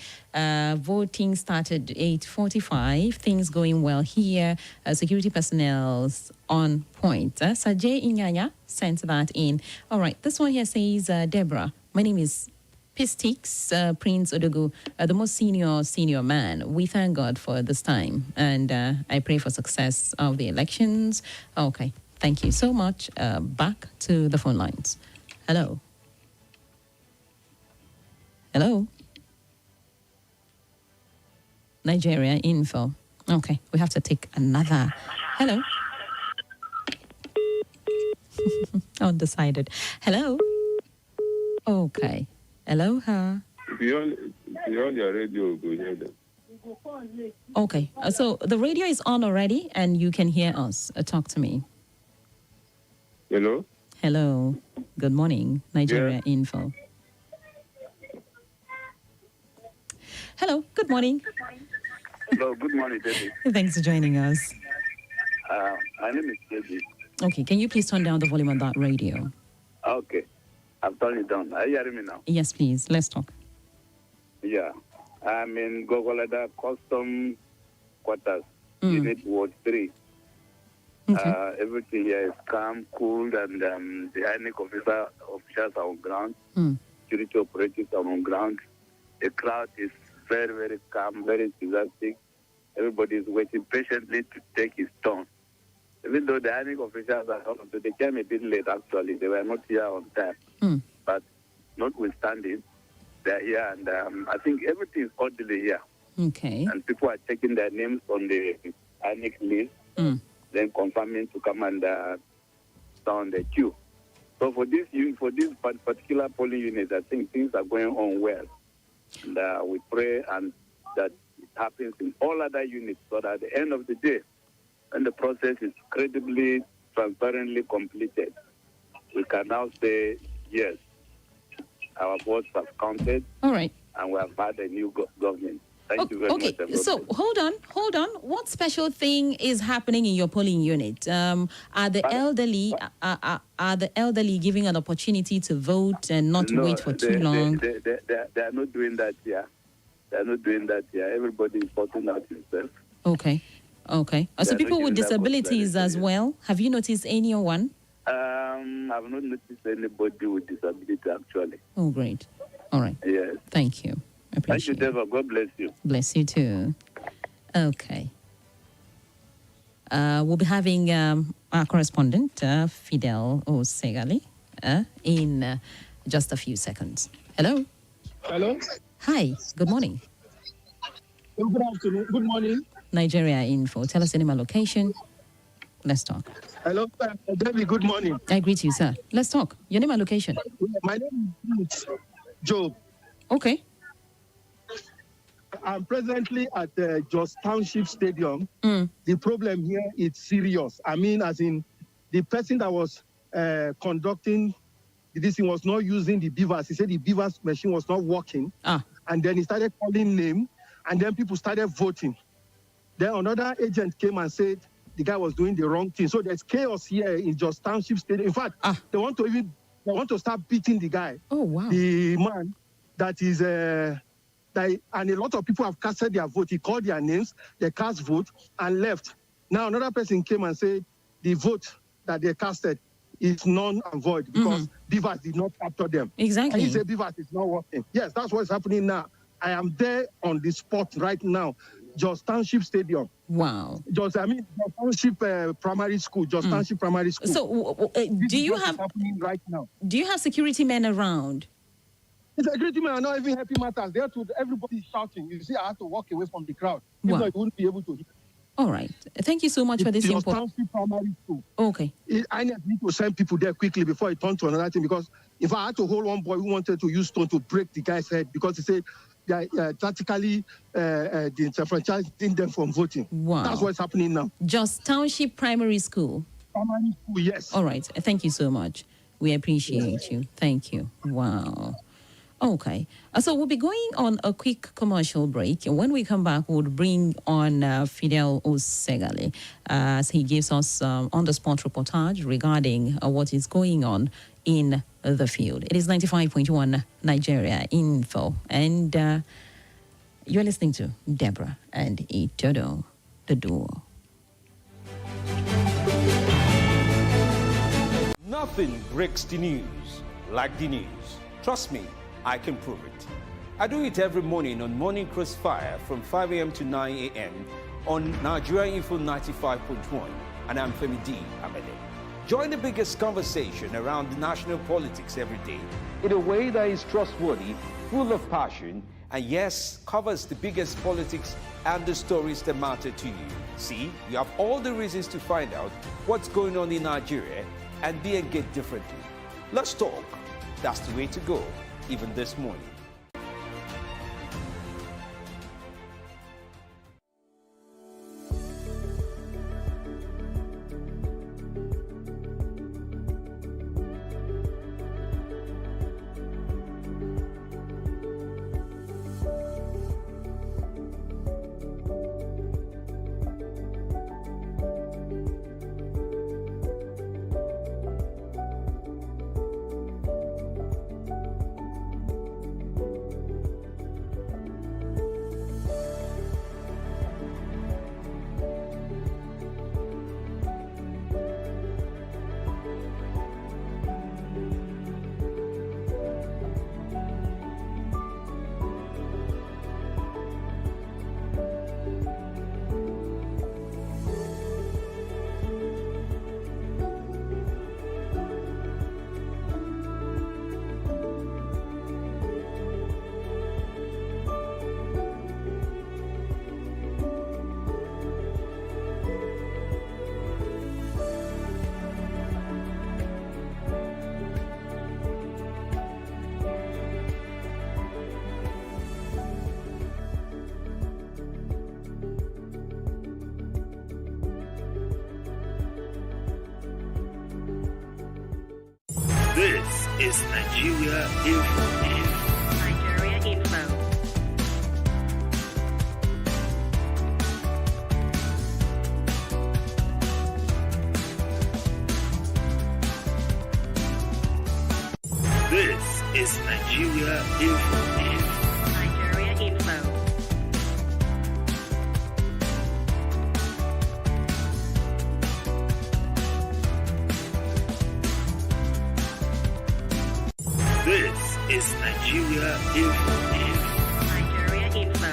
Voting started 8:45. Things going well here. Security personnel's on point. Sajay Inyanya sent that in. All right. This one here says, Deborah, my name is Pistix, Prince Odogu, the most senior man. We thank God for this time, and I pray for success of the elections. Okay, thank you so much. Back to the phone lines. Hello. Hello. Nigeria Info. Okay, we have to take another. Hello. Undecided. Hello. Okay. Hello, her. Beyond your radio, go hear them. Okay, so the radio is on already, and you can hear us. Talk to me. Hello. Hello. Good morning, Nigeria Info. Hello. Good morning. Hello. Good morning, David. Thanks for joining us. My name is David. Okay, can you please turn down the volume on that radio? Okay. I've turned it down. Are you hearing me now? Yes, please. Let's talk. Yeah. I'm in Gogolada Custom Quarters, Unit Ward 3. Okay. Everything here is calm, cool, and the INEC officials are on ground. Security operatives are on ground. The crowd is very, very calm, very enthusiastic. Everybody is waiting patiently to take his turn. Even though the INEC officials are on, they came a bit late, actually. They were not here on time. But notwithstanding, they're here, and I think everything is orderly here. Okay. And people are checking their names on the INEC list, then confirming to come and stand the queue. So for this particular polling unit, I think things are going on well. And we pray and that it happens in all other units, so that at the end of the day, when the process is credibly, transparently completed, we can now say, yes, our votes have counted. All right. And we have had a new government. Thank you very much. Okay, so hold on. What special thing is happening in your polling unit? Are the elderly giving an opportunity to vote and not wait for too long? They are not doing that here. They are not doing that here. Everybody is sorting out himself. Okay. So people with disabilities as well. Have you noticed anyone? I've not noticed anybody with disability actually. Oh, great. All right. Yes. Thank you. Thank you, Deva. God bless you. Bless you too. Okay. We'll be having our correspondent, Fidel Osegali, in just a few seconds. Hello. Hello. Hi. Good morning. Good afternoon. Good morning. Nigeria Info. Tell us the name and location. Let's talk. Hello, Debbie. Good morning. I greet you, sir. Let's talk. Your name and location. My name is Job. Okay. I'm presently at the Jos Township Stadium. The problem here is serious. I mean, as in the person that was conducting this thing was not using the beavers. He said the beavers machine was not working. And then he started calling name, and then people started voting. Then another agent came and said the guy was doing the wrong thing. So there's chaos here in Jos Township Stadium. In fact, they want to start beating the guy. Oh wow! The man that is and a lot of people have casted their vote. He called their names, they cast vote and left. Now another person came and said the vote that they casted is non and void because beavers did not capture them. Exactly. And he said beavers is not working. Yes, that's what's happening now. I am there on the spot right now, Jos Township Stadium. Wow. Jos Township Primary School, Jos Township Primary School. So do you have happening right now? Do you have security men around? The security men are not even helping matters. They're everybody shouting. You see, I have to walk away from the crowd. If not, you wouldn't be able to hear. All right. Thank you so much for this Jos Township Primary School. Okay. I need to send people there quickly before it turns to another thing, because if I had to hold one boy who wanted to use stone to break the guy's head because he said they are tactically disenfranchising them from voting. Wow. That's what's happening now. Jos Township Primary School. Primary School, yes. All right. Thank you so much. We appreciate you. Thank you. Wow. Okay. So we'll be going on a quick commercial break. And when we come back, we'll bring on Fidel Osegali as he gives us on-the-spot reportage regarding what is going on in the field. It is 95.1 Nigeria Info. And you're listening to Deborah and Itodo, the duo. Nothing breaks the news like the news. Trust me, I can prove it. I do it every morning on Morning Crossfire from 5 a.m. to 9 a.m. on Nigeria Info 95.1, and I'm Femi D. Amede. Join the biggest conversation around the national politics every day in a way that is trustworthy, full of passion, and yes, covers the biggest politics and the stories that matter to you. See, you have all the reasons to find out what's going on in Nigeria and be engaged differently. Let's talk. That's the way to go, even this morning. is Nigeria Info. Nigeria Info. This is Nigeria Info. Nigeria Info. This is Nigeria Info. Nigeria Info.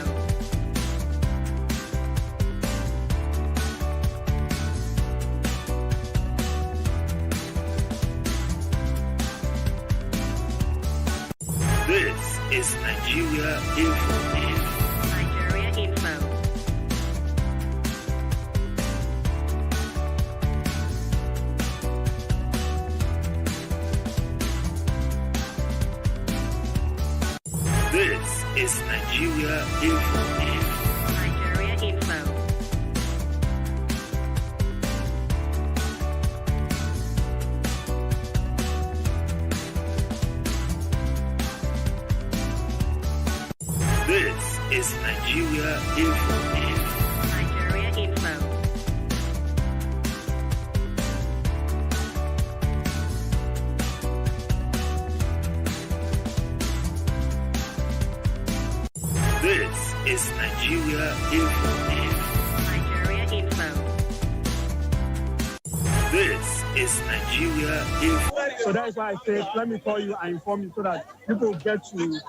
This is Nigeria Info. Nigeria Info. This is Nigeria Info. Nigeria Info. This is Nigeria Info. Nigeria Info. This is Nigeria Info. Nigeria Info. This is Nigeria Info. So that is why I said, let me call you and inform you so that people get in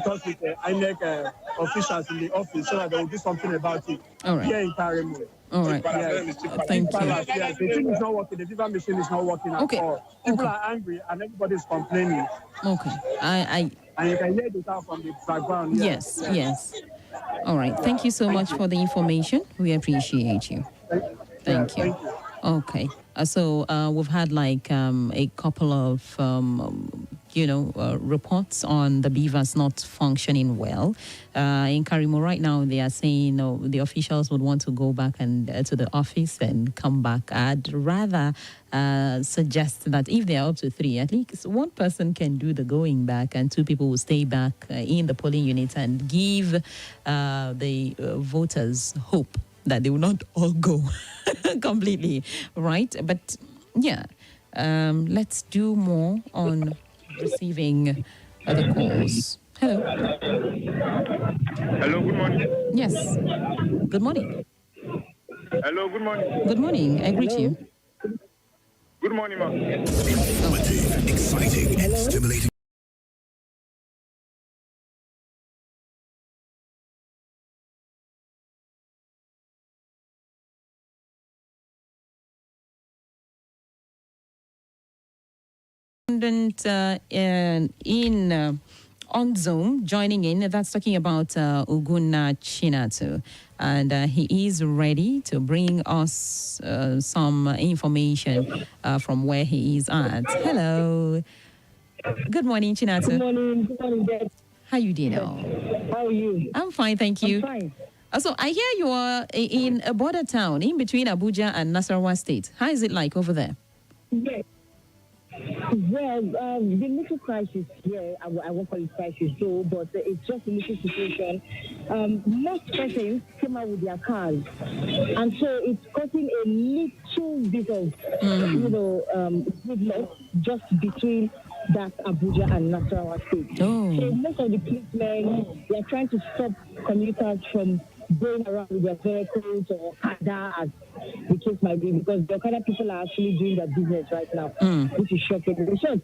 touch with the INEC officials in the office so that they will do something about it. All right. Here in Karimu. All right. Yes. Thank you. Yes. The thing is not working. The Viva machine is not working at all. People are angry and everybody is complaining. Okay. And you can hear the sound from the background. Yes. All right. Thank you so much for the information. We appreciate you. Thank you. Okay. So we've had like a couple of reports on the beavers not functioning well. In Karimu right now, they are saying the officials would want to go back and to the office and come back. I'd rather suggest that if they are up to 3, at least one person can do the going back and 2 people will stay back in the polling unit and give the voters hope that they will not all go completely, right? But yeah, let's do more on receiving other calls. Hello. Hello, good morning. Yes. Good morning. Hello, good morning. Good morning. I greet you. Good morning, ma'am. Informative, exciting, and stimulating. On Zoom, joining in, that's talking about Uguna Chinatu. And he is ready to bring us some information from where he is at. Hello. Good morning, Chinatu. Good morning. Good morning, Dad. How you doing? How are you? I'm fine, thank you. I'm fine. So I hear you are in a border town in between Abuja and Nasarawa State. How is it like over there? Yes. Well, the little crisis here, I won't call it crisis though, but it's just a little situation. Most persons came out with their cars, and so it's causing a little bit of, gridlock just between that Abuja and Nasarawa State. Oh. So most of the policemen, they are trying to stop commuters from going around with their vehicles or Okada, as the case might be, because the Okada people are actually doing their business right now, which is shocking. So,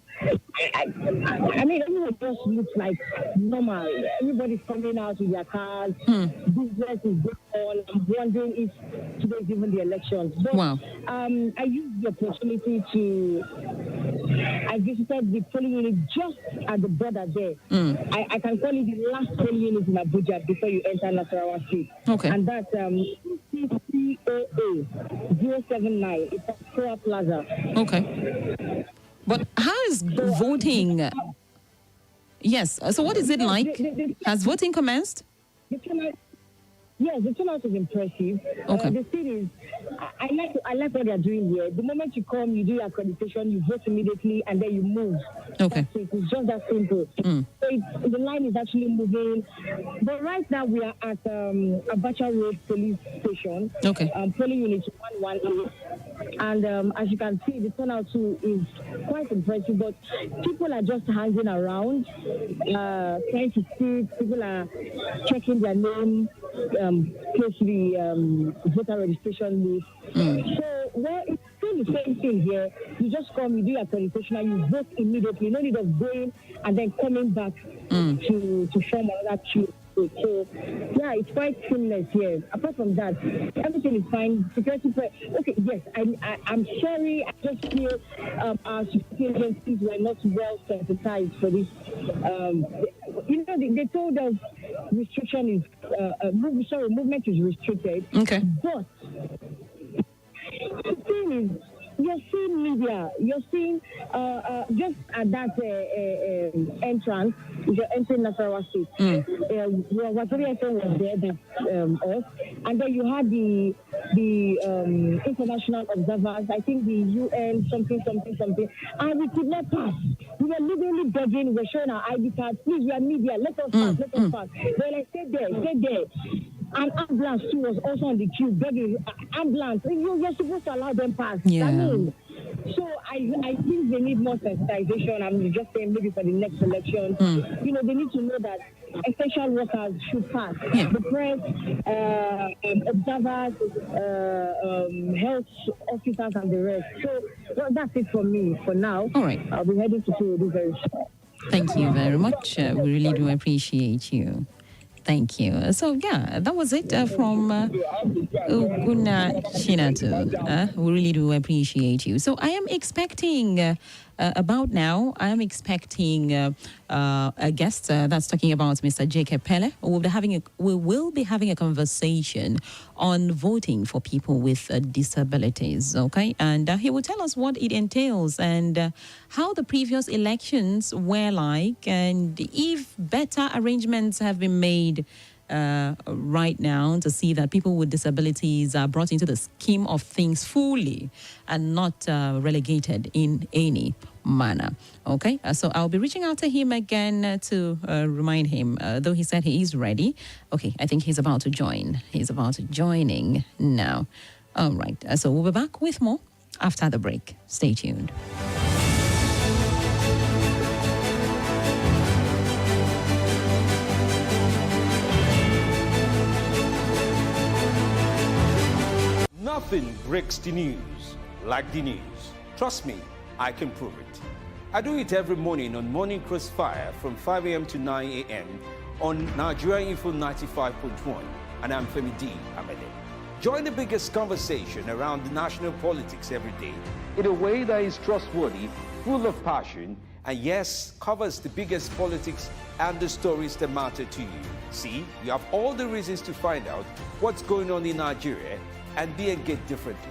I mean, everyone just looks like normal. Everybody's coming out with their cars. Business is going on. I'm wondering if today is even the elections. But, wow. I used the opportunity I visited the polling unit just at the border there. I can call it the last polling unit in Abuja before you enter Nasarawa Street. Okay. And that's CCAA 079. It's at Koa Plaza. Okay. But how is voting? Yes. So what is it like? Has voting commenced? Yes, the turnout is impressive. Okay. The thing is, I like what they're doing here. The moment you come, you do your accreditation, you vote immediately, and then you move. Okay. That's it. It's just that simple. So the line is actually moving. But right now we are at Abuja Road Police Station. Okay. Polling unit 118. And as you can see, the turnout too is quite impressive. But people are just hanging around, trying to see. People are checking their name. Close to the voter registration list. So, well, it's still the same thing here. You just come, you do your accreditation, and you vote immediately. No need of going and then coming back to form another queue. So, yeah, it's quite seamless here. Apart from that, everything is fine. Security, okay, yes, I'm sorry. I just feel our security agencies were not well sensitized for this. They told us restriction is, movement is restricted. Okay. But the thing is, you're seeing media, you're seeing just at that entrance, you're entering Nasarawa State. WAZOBIA was there, that's us. And then you had the international observers, I think the UN, something. And we could not pass. We were literally begging, we were showing our ID cards. Please, we are media, let us pass. They're like, stay there. An ambulance too was also on the queue begging. Ambulance, you're supposed to allow them pass. Yeah. I mean, so I think they need more sensitization. I'm just saying maybe for the next election. They need to know that essential workers should pass. Yeah. The press, observers, health officers, and the rest. So that's it for me for now. All right. I'll be heading to do very soon. Thank you very much. We really do appreciate you. Thank you. So, yeah, that was it from Uguna Chinatu. We really do appreciate you. So, I am expecting, about now, I am expecting a guest that's talking about Mr. Jacob Pele. We will be having a conversation on voting for people with disabilities, okay? And he will tell us what it entails and how the previous elections were like and if better arrangements have been made right now to see that people with disabilities are brought into the scheme of things fully and not relegated in any manner. Okay, so I'll be reaching out to him again to remind him, though he said he is ready. Okay, I think he's about to join. He's about to joining now. All right, so we'll be back with more after the break. Stay tuned. Nothing breaks the news like the news. Trust me, I can prove it. I do it every morning on Morning Crossfire from 5 a.m. to 9 a.m. on Nigeria Info 95.1, and I'm Femi D. Amede. Join the biggest conversation around the national politics every day in a way that is trustworthy, full of passion, and yes, covers the biggest politics and the stories that matter to you. See, you have all the reasons to find out what's going on in Nigeria and be engaged differently.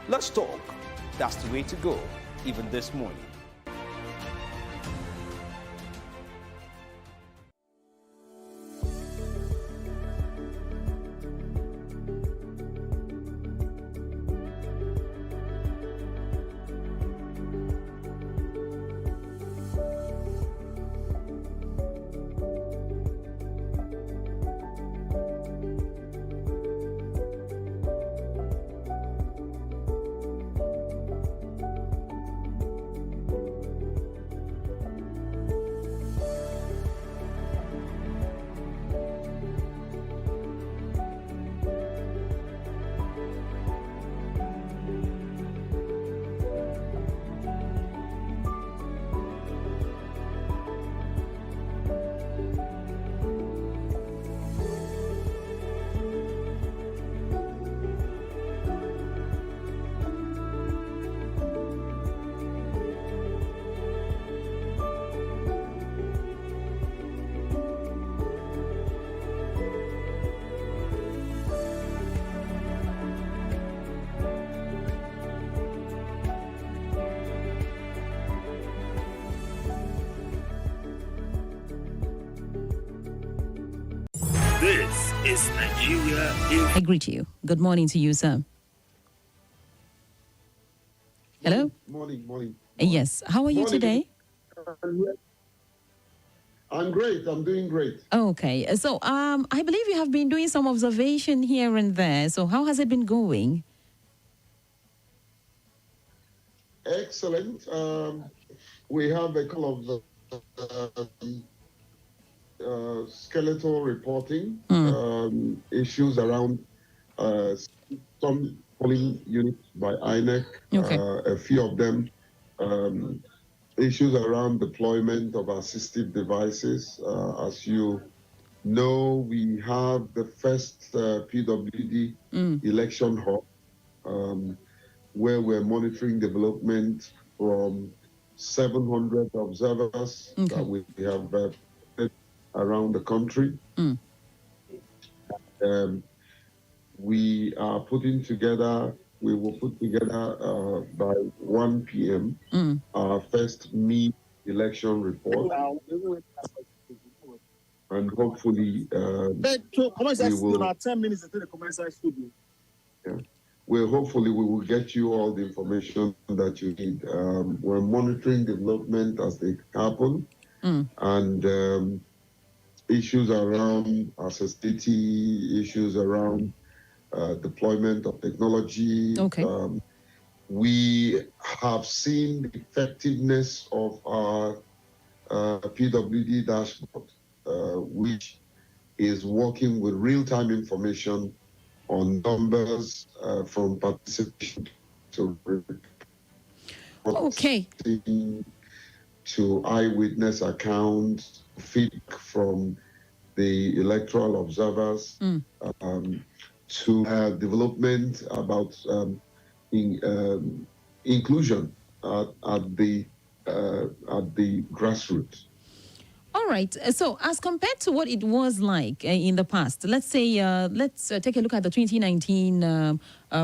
Let's talk. That's the way to go, even this morning. This is Nigeria Info. I greet you. Good morning to you, sir. Hello? Morning. Yes. How are you Morning. today? I'm great. I'm doing great. Okay. So I believe you have been doing some observation here and there. So how has it been going? Excellent. We have a couple of skeletal reporting issues around some polling units by INEC. Okay. A few of them issues around deployment of assistive devices. As you know, we have the first PWD election hub where we're monitoring development from 700 observers that we have around the country. We are putting together, we will put together by 1 p.m. Our first election report. And hopefully, we will. 10 minutes into the commercial studio. Yeah. Well, hopefully, we will get you all the information that you need. We're monitoring development as they happen, and issues around accessibility, issues around deployment of technology. Okay. We have seen the effectiveness of our PWD dashboard, which is working with real-time information on numbers from participation to to eyewitness accounts, feedback from the electoral observers, to development about inclusion at the grassroots. All right. So as compared to what it was like in the past, let's say, let's take a look at the 2019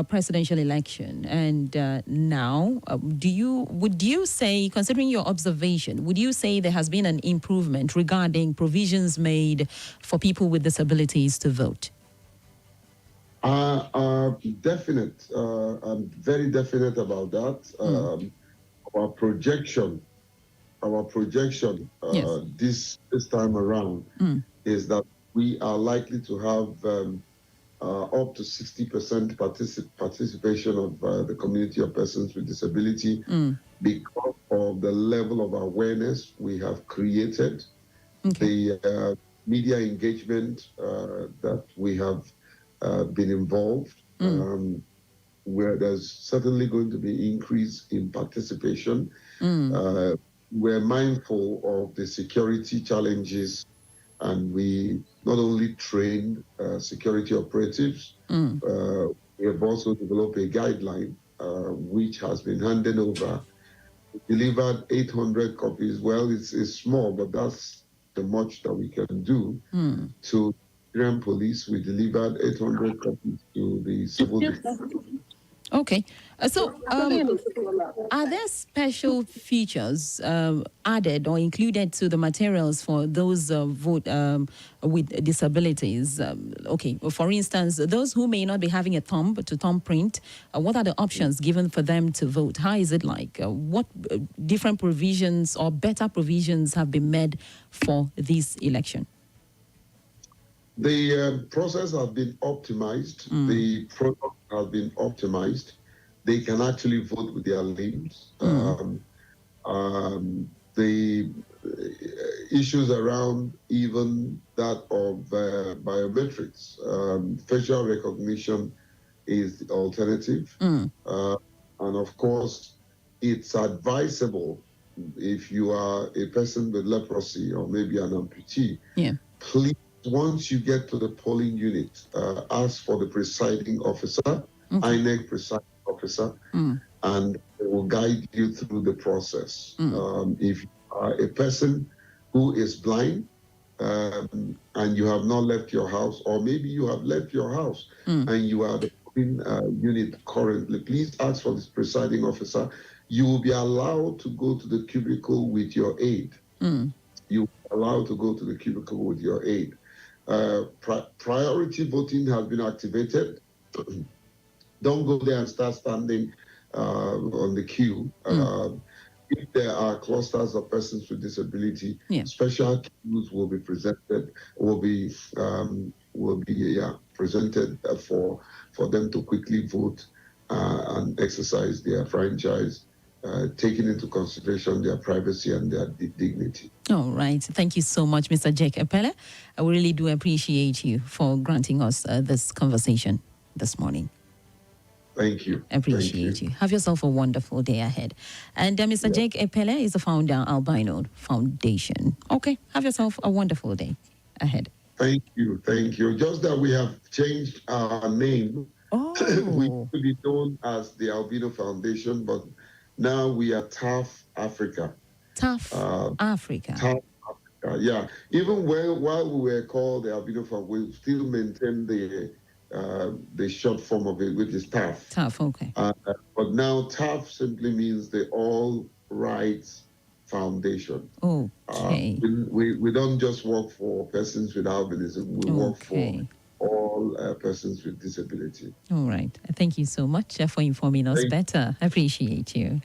presidential election. And now, would you say, considering your observation, would you say there has been an improvement regarding provisions made for people with disabilities to vote? Definite. I'm very definite about that. Our projection this time around is that we are likely to have up to 60% participation of the community of persons with disability because of the level of awareness we have created, the media engagement that we have been involved, where there's certainly going to be increase in participation. We're mindful of the security challenges, and we not only train security operatives, we have also developed a guideline which has been handed over. We delivered 800 copies. Well, it's small, but that's the much that we can do to Nigerian police. We delivered 800 copies to the civil defense. Okay. So, are there special features added or included to the materials for those with disabilities? Okay. For instance, those who may not be having a thumb print, what are the options given for them to vote? How is it like? What different provisions or better provisions have been made for this election? The process has been optimized. The product has been optimized. They can actually vote with their limbs. The issues around even that of biometrics, facial recognition is the alternative. And of course, it's advisable if you are a person with leprosy or maybe an amputee, please, once you get to the polling unit, ask for the presiding officer, INEC presiding officer, and they will guide you through the process. If you are a person who is blind and you have not left your house, or maybe you have left your house and you are the polling unit currently, please ask for this presiding officer. You will be allowed to go to the cubicle with your aide. You are allowed to go to the cubicle with your aide. priority voting has been activated. Don't go there and start standing on the queue. If there are clusters of persons with disability, special queues will be presented. Presented for them to quickly vote and exercise their franchise, taking into consideration their privacy and their dignity. All right. Thank you so much, Mr. Jake Epele. I really do appreciate you for granting us this conversation this morning. Thank you. Appreciate you. Have yourself a wonderful day ahead. And Mr. Jake Epele is the founder of Albino Foundation. Okay. Have yourself a wonderful day ahead. Thank you. Thank you. Just that we have changed our name. We used to be known as the Albino Foundation, but now we are TAF Africa. TAF Africa. TAF Africa, yeah. Even while we were called the Albino Foundation, we still maintain the short form of it, which is TAF. TAF, okay. But now TAF simply means the All Rights Foundation. Okay. We don't just work for persons with albinism. We work for all persons with disability. All right. Thank you so much for informing us better. I appreciate you.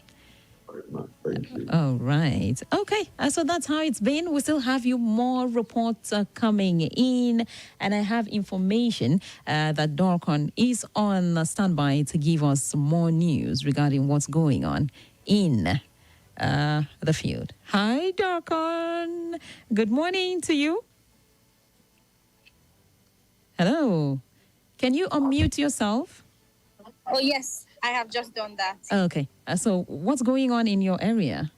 Thank you. All right. Okay. So that's how it's been. We still have you more reports coming in. And I have information that Dorcon is on standby to give us more news regarding what's going on in the field. Hi, Dorcon. Good morning to you. Hello. Can you unmute yourself? Oh, yes. I have just done that. Okay. So what's going on in your area?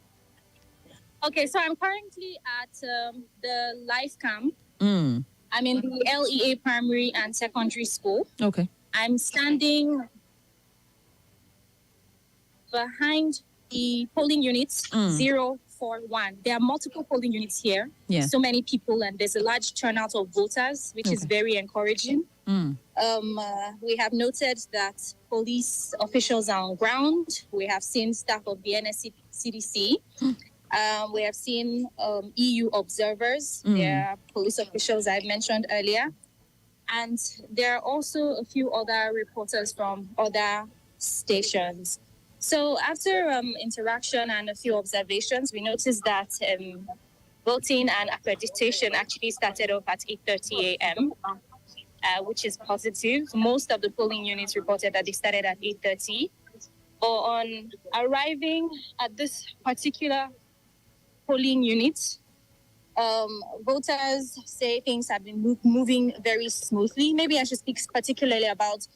Okay, so I'm currently at the Life Camp. I'm in the LEA Primary and Secondary School. Okay. I'm standing behind the polling units 041. There are multiple polling units here. Yeah. So many people, and there's a large turnout of voters, which is very encouraging. We have noted that police officials are on ground. We have seen staff of the NSCDC. We have seen EU observers. There are police officials I mentioned earlier. And there are also a few other reporters from other stations. So after interaction and a few observations, we noticed that voting and accreditation actually started off at 8:30 a.m., which is positive. Most of the polling units reported that they started at 8:30. But on arriving at this particular polling unit, voters say things have been moving very smoothly. Maybe I should speak particularly about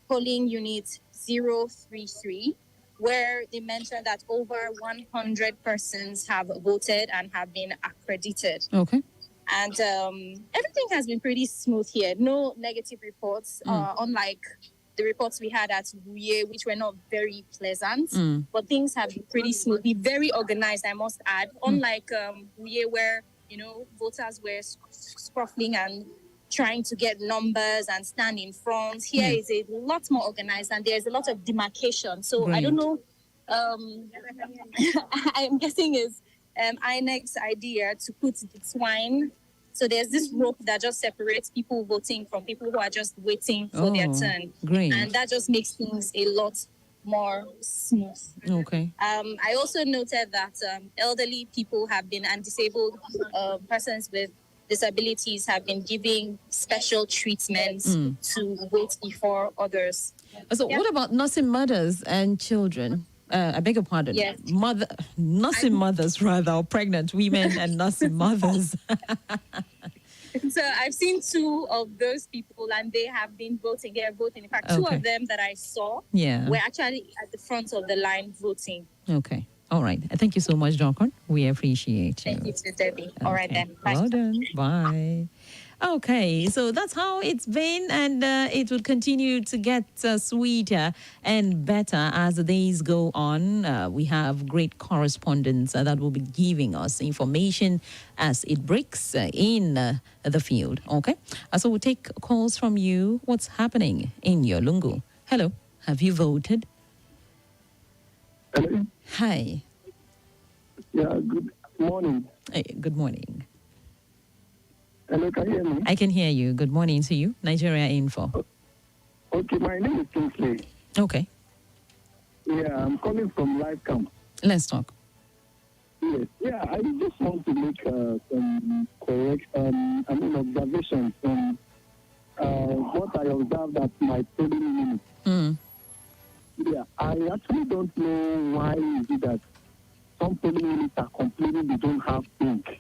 polling unit 033, where they mentioned that over 100 persons have voted and have been accredited. Okay. And everything has been pretty smooth here. No negative reports, unlike the reports we had at Wuye, which were not very pleasant. But things have been pretty smoothly, very organized, I must add. Unlike Wuye, where, voters were scruffling and trying to get numbers and stand in front. Here is a lot more organized, and there's a lot of demarcation. So I don't know. I'm guessing is INEC's idea to put the twine. So there's this rope that just separates people voting from people who are just waiting for their turn. Great. And that just makes things a lot more smooth. Okay. I also noted that elderly people have been, and disabled persons with disabilities have been giving special treatments to vote before others. So what about nursing mothers and children? I beg your pardon. Yes. Nursing mothers, rather, or pregnant women and nursing mothers. So I've seen two of those people, and they have been voting. They are voting. In fact, two of them that I saw were actually at the front of the line voting. Okay. All right. Thank you so much, Dorcon. We appreciate you. Thank you, Debbie. Okay. All right, then. Bye. Well done. Bye. Okay, so that's how it's been, and it will continue to get sweeter and better as the days go on. We have great correspondents that will be giving us information as it breaks in the field. Okay, so we'll take calls from you. What's happening in your lungu? Hello, have you voted? Hello. Hi. Yeah, good morning. Hey, good morning. Hello, can you hear me? I can hear you. Good morning to you. Nigeria Info. Okay, my name is Kingsley. Okay. Yeah, I'm calling from Live Camp. Let's talk. Yes. Yeah, I just want to make some correct, observations from what I observed at my polling unit. Yeah, I actually don't know why is it that some polling units are complaining they don't have ink.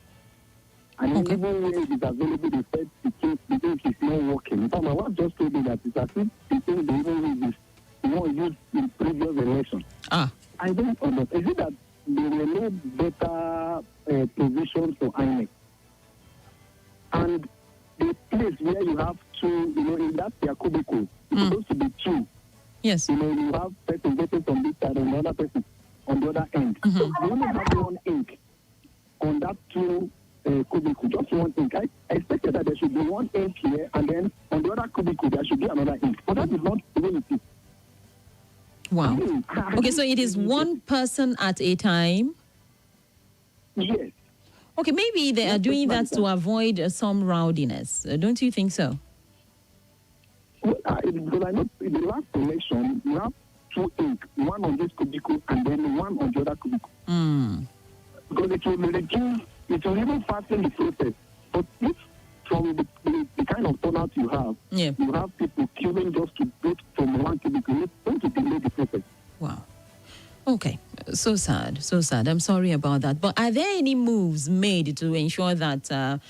And even when it is available, they said the ink is not working. In fact, my wife just told me that it's as if the thing they even use is the one used in previous elections. I don't understand. Is it that there were no better provisions for INEC? And the place where you have two, in that their cubicle, it's supposed to be two. Yes. You have person getting from this side and the other person on the other end. So you only have one ink on that two cubicle, just one ink. I expected that there should be one ink here, and then on the other cubicle there should be another ink. But that is not the way it is. Wow. Okay, so it is one person at a time? Yes. Okay, maybe they are doing that to avoid some rowdiness. Don't you think so? Well, because I know in the last election, you have two ink, one on this cubicle and then one on the other cubicle. Because it will reduce, it will even fasten the process. But if from the kind of turnout you have, you have people queuing just to get from one cubicle, it's going to delay the process. Wow. Okay. So sad. So sad. I'm sorry about that. But are there any moves made to ensure that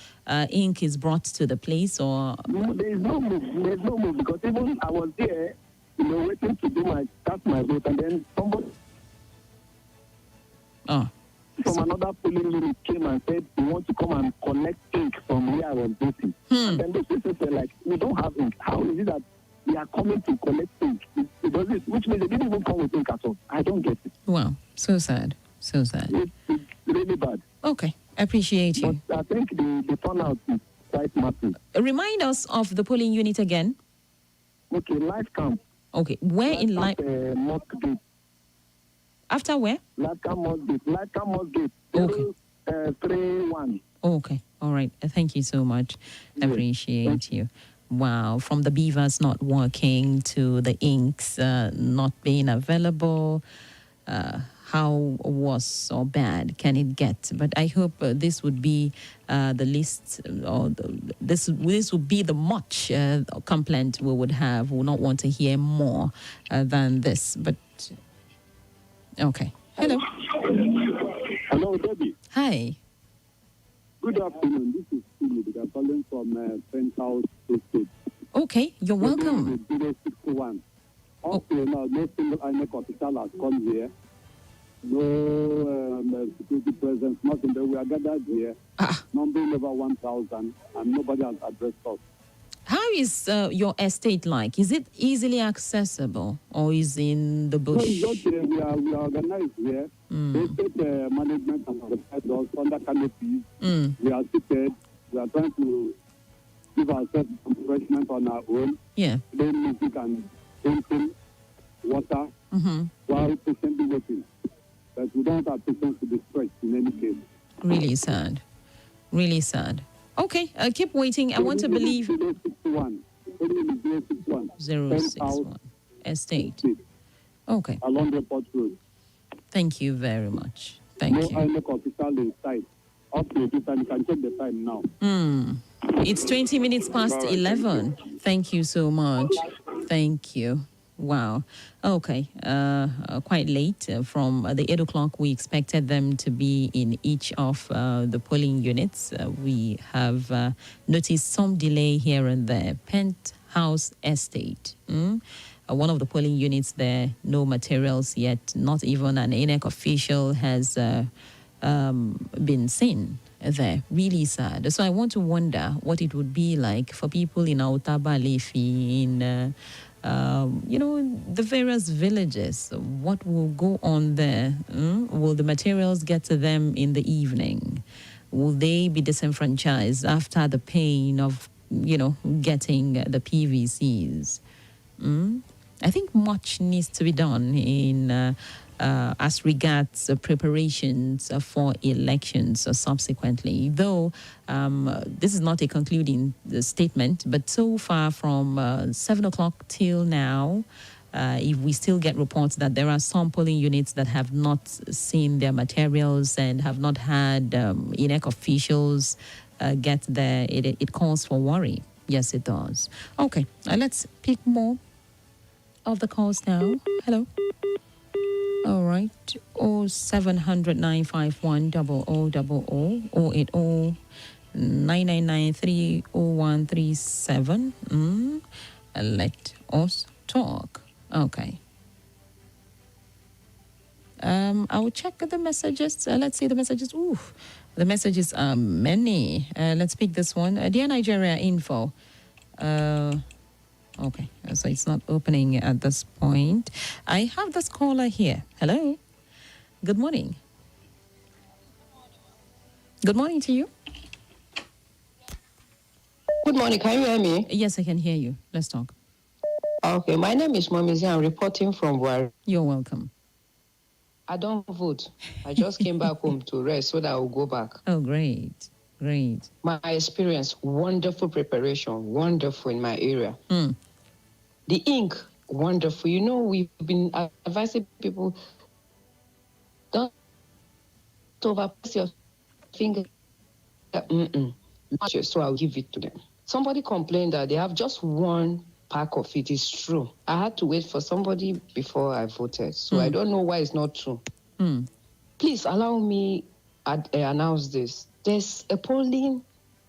ink is brought to the place, or? No, there is no move. There's no move because even I was there, waiting to do start my vote, and then somebody from another polling unit came and said they want to come and collect ink from where I was voting. And then those people were like, we don't have ink. How is it that they are coming to collect ink? Which means they didn't even come with ink at all. I don't get it. Wow. So sad. So sad. It's really bad. Okay. Appreciate you. But I think the turnout is quite massive. Remind us of the polling unit again. Okay, Live Camp. Okay. Where in Live? Mosque Gate. After where? Live Camp Mosque Gate. Live Camp Mosque Gate. Okay. 3-1. Okay. All right. Thank you so much. Appreciate you. Wow. From the beavers not working to the inks not being available. How worse or bad can it get? But I hope this would be the list, or this would be the much complaint we would have. We would not want to hear more than this. But okay. Hello. Hello, Debbie. Hi. Good afternoon. This is Philip. I'm calling from Penthouse State. Okay, you're welcome. 061. Up to now, no single INEC official has come here. No security presence, nothing. But we are gathered here, numbering over 1,000, and nobody has addressed us. How is your estate like? Is it easily accessible, or is in the bush? No, it's okay. We are organized here. The estate management has organized us under canopies. We are seated. We are trying to give ourselves some refreshment on our own. Yeah. Play music and painting, water, while patiently waiting. But we don't have patience to be stretched in any case. Really sad. Really sad. Okay, keep waiting. I want to believe. 061. 061. Estate. Okay. Along the Port Road. Thank you very much. Thank you. No INEC official in sight. Up to this time, you can check the time now. It's 20 minutes past 11. Thank you so much. Thank you. Wow. Okay. Quite late. From the 8 o'clock, we expected them to be in each of the polling units. We have noticed some delay here and there. Penthouse Estate. One of the polling units there, no materials yet. Not even an INEC official has been seen there. Really sad. So I want to wonder what it would be like for people in Autaba, Lefi, in the various villages. What will go on there? Will the materials get to them in the evening? Will they be disenfranchised after the pain of, getting the PVCs? I think much needs to be done in as regards preparations for elections subsequently. Though this is not a concluding statement, but so far from 7 o'clock till now, if we still get reports that there are some polling units that have not seen their materials and have not had INEC officials get there, it calls for worry. Yes, it does. Okay, let's pick more of the calls now. Hello. All right. 0700 951 0000 080 999 30137. Let us talk. Okay. I will check the messages. Let's see the messages. Ooh, the messages are many. Let's pick this one. Dear Nigeria Info. Okay, so it's not opening at this point. I have this caller here. Hello. Good morning. Good morning to you. Good morning. Can you hear me? Yes, I can hear you. Let's talk. Okay, my name is Momizi. I'm reporting from Wari. You're welcome. I don't vote. I just came back home to rest so that I'll go back. Oh, great. Great. My experience, wonderful preparation, wonderful in my area. The ink, wonderful. You know, we've been advising people, don't overpress your finger. So I'll give it to them. Somebody complained that they have just one pack of it. It's true. I had to wait for somebody before I voted. So I don't know why it's not true. Please allow me announce this. There's a polling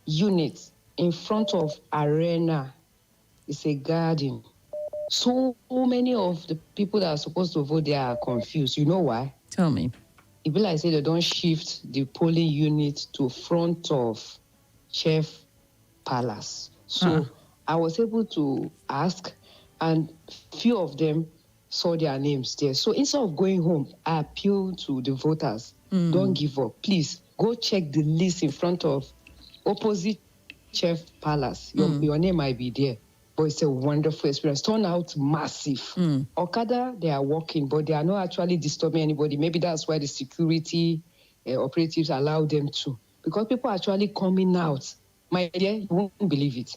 unit in front of Arena. It's a garden. So many of the people that are supposed to vote there are confused. You know why? Tell me. It be like say they don't shift the polling unit to front of Chef Palace. So I was able to ask, and few of them saw their names there. So instead of going home, I appeal to the voters. Don't give up. Please go check the list in front of opposite Chef Palace. Your name might be there. But it's a wonderful experience. Turn out massive. Okada, they are working, but they are not actually disturbing anybody. Maybe that's why the security operatives allow them to. Because people are actually coming out. My dear, you won't believe it.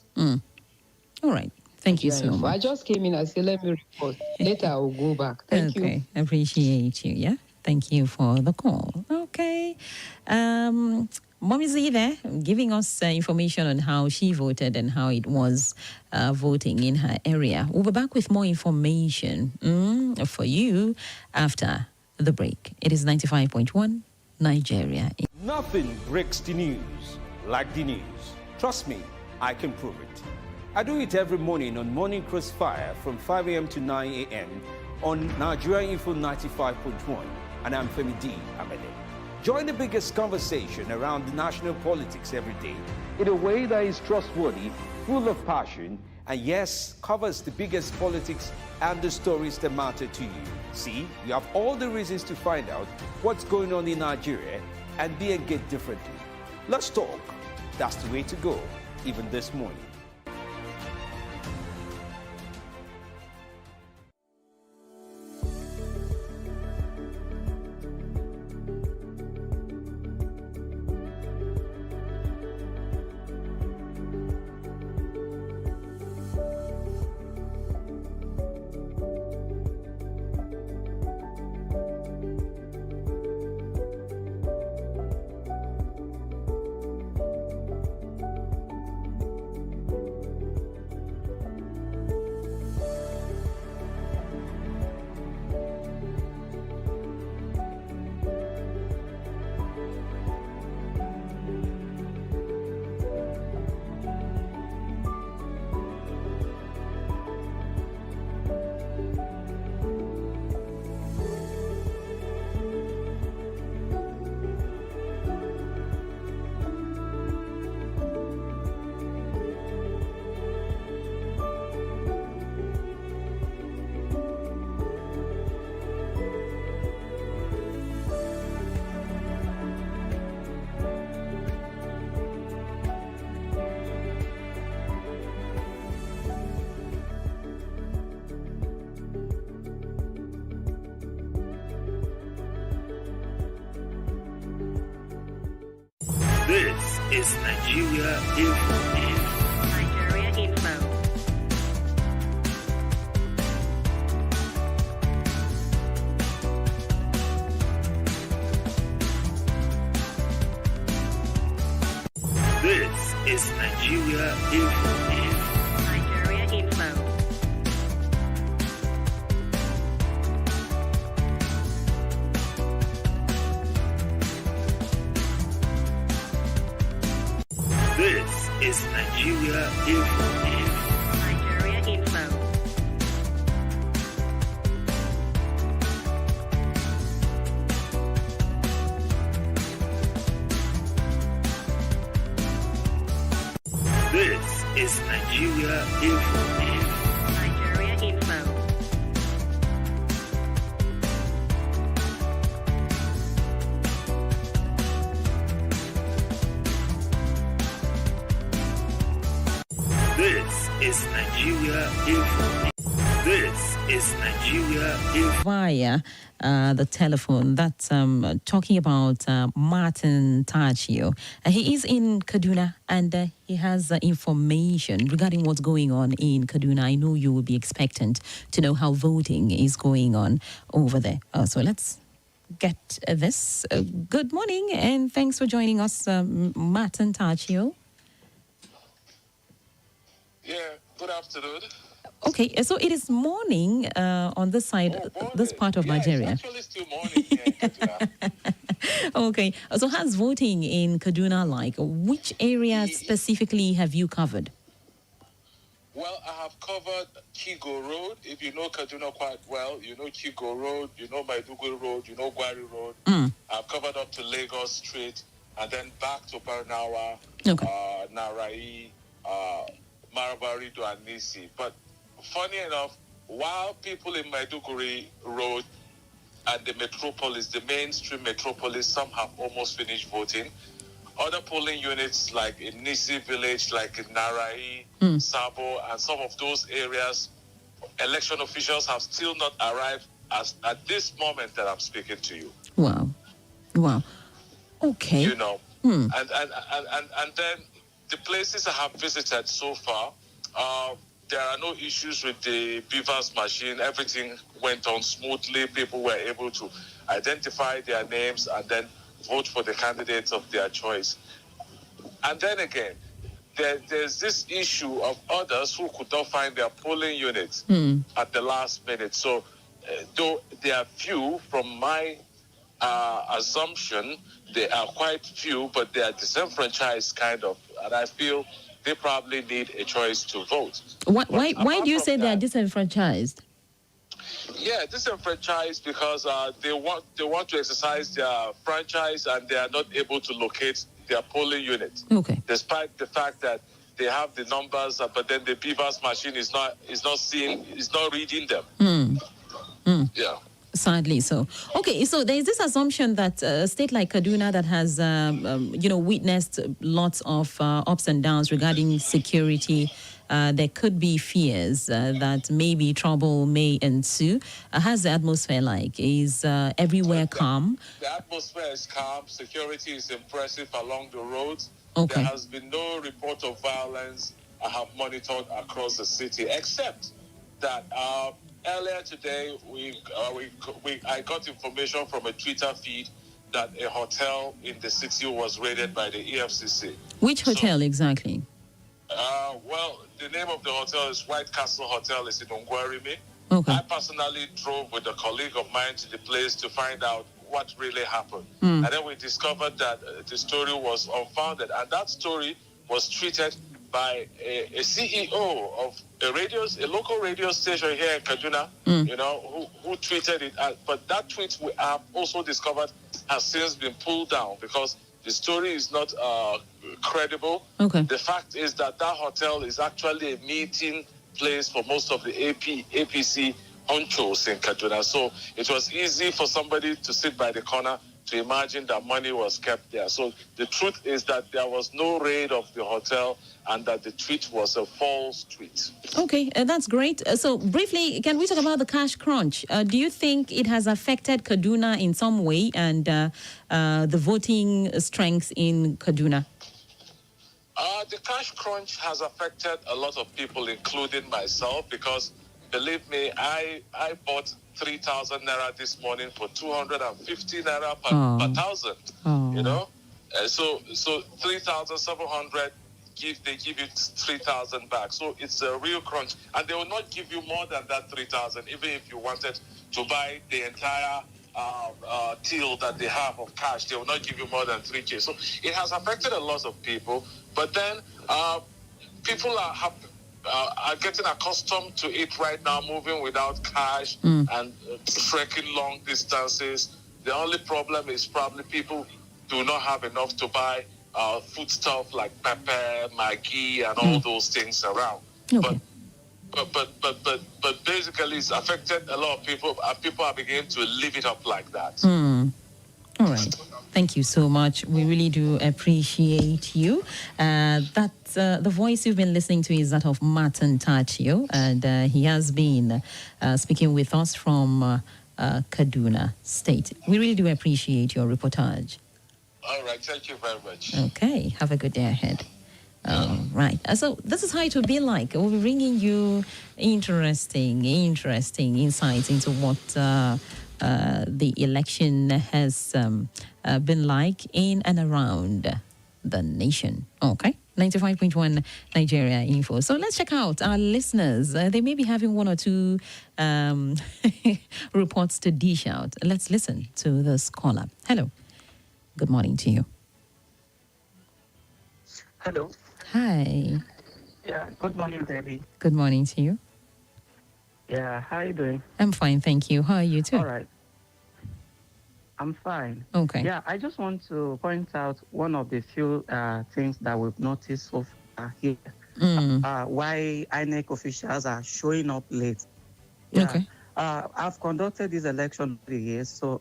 All right. Thank you so much. I just came in and said, let me report. Later, I will go back. Thank you. Okay. Appreciate you. Yeah. Thank you for the call. Okay. Mommy Z there giving us information on how she voted and how it was voting in her area. We'll be back with more information for you after the break. It is 95.1 Nigeria. Nothing breaks the news like the news. Trust me, I can prove it. I do it every morning on Morning Crossfire from 5 a.m. to 9 a.m. on Nigeria Info 95.1, and I'm Femi D. Amede. Join the biggest conversation around the national politics every day in a way that is trustworthy, full of passion, and yes, covers the biggest politics and the stories that matter to you. See, you have all the reasons to find out what's going on in Nigeria and be engaged differently. Let's talk. That's the way to go, even this morning. This is Nigeria Info. Nigeria Info. This is Nigeria Info. Nigeria Info. This is Nigeria Info. Nigeria Info. This is Nigeria Info. Nigeria Info. This is Nigeria Info. This is Nigeria Info. Via the telephone. That's talking about Martin Tachio. He is in Kaduna and he has information regarding what's going on in Kaduna. I know you will be expectant to know how voting is going on over there. So let's get this. Good morning and thanks for joining us, Martin Tachio. Yeah, good afternoon. Okay, so it is morning on this side, this part of Nigeria. It's actually still morning here in Kaduna. Okay, so how's voting in Kaduna like? Which areas specifically have you covered? Well, I have covered Kigo Road. If you know Kaduna quite well, you know Kigo Road, you know Maiduguri Road, you know Gwari Road. I've covered up to Lagos Street and then back to Barnawa, Narai, Marabarido and Nisi. But funny enough, while people in Maiduguri Road and the metropolis, the mainstream metropolis, some have almost finished voting. Other polling units like in Nisi village, like in Narai, Sabo, and some of those areas, election officials have still not arrived at this moment that I'm speaking to you. Wow. Okay. You know, and then the places I have visited so far, there are no issues with the Beavers machine. Everything went on smoothly. People were able to identify their names and then vote for the candidates of their choice. And then again, there's this issue of others who could not find their polling units at the last minute. So though there are few, from my assumption, they are quite few, but they are disenfranchised kind of. And I feel they probably need a choice to vote. Why do you say they are disenfranchised? Yeah, disenfranchised because they want to exercise their franchise and they are not able to locate their polling unit. Okay. Despite the fact that they have the numbers, but then the Beavers machine is not reading them. Yeah. Sadly so. Okay, so there is this assumption that a state like Kaduna that has, witnessed lots of ups and downs regarding security, there could be fears that maybe trouble may ensue. How's the atmosphere like? Is everywhere calm? The atmosphere is calm. Security is impressive along the roads. Okay. There has been no report of violence I have monitored across the city, except that earlier today, I got information from a Twitter feed that a hotel in the city was raided by the EFCC. Which hotel exactly? Well, the name of the hotel is White Castle Hotel. It's in Ongwarimi. Okay. I personally drove with a colleague of mine to the place to find out what really happened. And then we discovered that the story was unfounded. And that story was treated by a CEO of a local radio station here in Kaduna, who tweeted it. But that tweet we have also discovered has since been pulled down because the story is not credible. Okay. The fact is that hotel is actually a meeting place for most of the APC honchos in Kaduna. So it was easy for somebody to sit by the corner to imagine that money was kept there. So the truth is that there was no raid of the hotel and that the tweet was a false tweet. Okay, that's great. So briefly, can we talk about the cash crunch? Do you think it has affected Kaduna in some way and the voting strength in Kaduna? The cash crunch has affected a lot of people, including myself, because believe me, I bought 3,000 naira this morning for 250 naira per thousand. You know, so 3,700 they give you 3,000 back. So it's a real crunch, and they will not give you more than that 3,000, even if you wanted to buy the entire till that they have of cash. They will not give you more than 3K. So it has affected a lot of people. But then people are getting accustomed to it right now, moving without cash and trekking long distances. The only problem is probably people do not have enough to buy food stuff like pepper, Maggi, and all those things around. Okay. But basically, it's affected a lot of people, and people are beginning to live it up like that. All right. Thank you so much. We really do appreciate you. The voice you've been listening to is that of Martin Tachio, and he has been speaking with us from Kaduna State. We really do appreciate your reportage. All right. Thank you very much. Okay. Have a good day ahead. Right. So this is how it will be like. We'll be bringing you interesting insights into what the election has been like in and around the nation. Okay. 95.1 Nigeria Info. So let's check out our listeners. They may be having one or two reports to dish out. Let's listen to this caller. Hello. Good morning to you. Hello. Hi. Yeah, good morning, Debbie. Good morning to you. Yeah, how are you doing? I'm fine, thank you. How are you too? All right. I'm fine. Okay. Yeah, I just want to point out one of the few things that we've noticed so far here. Why INEC officials are showing up late. Yeah. Okay. I've conducted this election for years, so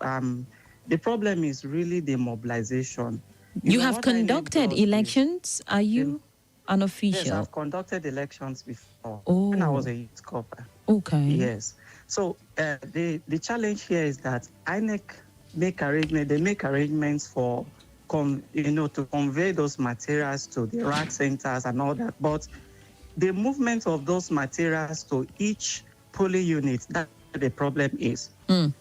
the problem is really the mobilization. You have conducted elections? Are you an official? Yes, I've conducted elections before when I was a youth corps. Okay. Yes. So the challenge here is that INEC make arrangements for to convey those materials to the rack centers and all that. But the movement of those materials to each polling unit, that's where the problem is.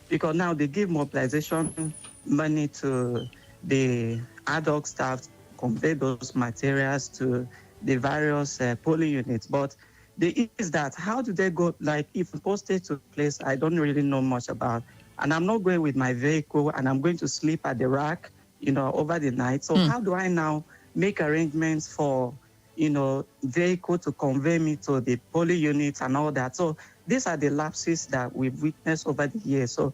Because now they give mobilization money to the ad hoc staff to convey those materials to the various polling units. But the issue is that how do they go, like if postage to place, I don't really know much about, and I'm not going with my vehicle and I'm going to sleep at the rack, over the night. So how do I now make arrangements for, vehicle to convey me to the polling units and all that? So these are the lapses that we've witnessed over the years. So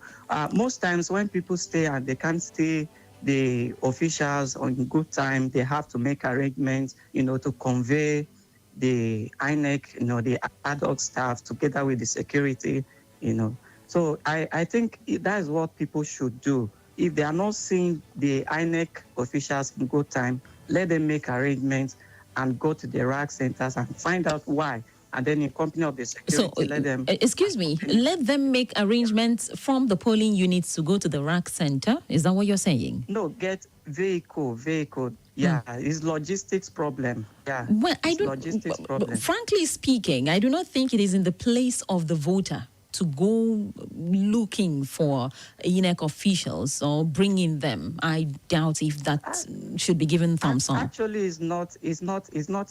most times when people stay and they can't stay the officials on good time, they have to make arrangements, to convey the INEC, the ad hoc staff together with the security, So I think that is what people should do. If they are not seeing the INEC officials in good time, let them make arrangements and go to the rack centers and find out why. And then in company of the security, let them... Excuse me, let them make arrangements from the polling units to go to the rack center? Is that what you're saying? No, get vehicle. Yeah, it's logistics problem. Yeah, well, logistics problem. Frankly speaking, I do not think it is in the place of the voter to go looking for INEC officials or bringing them. I doubt if that should be given thumbs up. Actually, it's not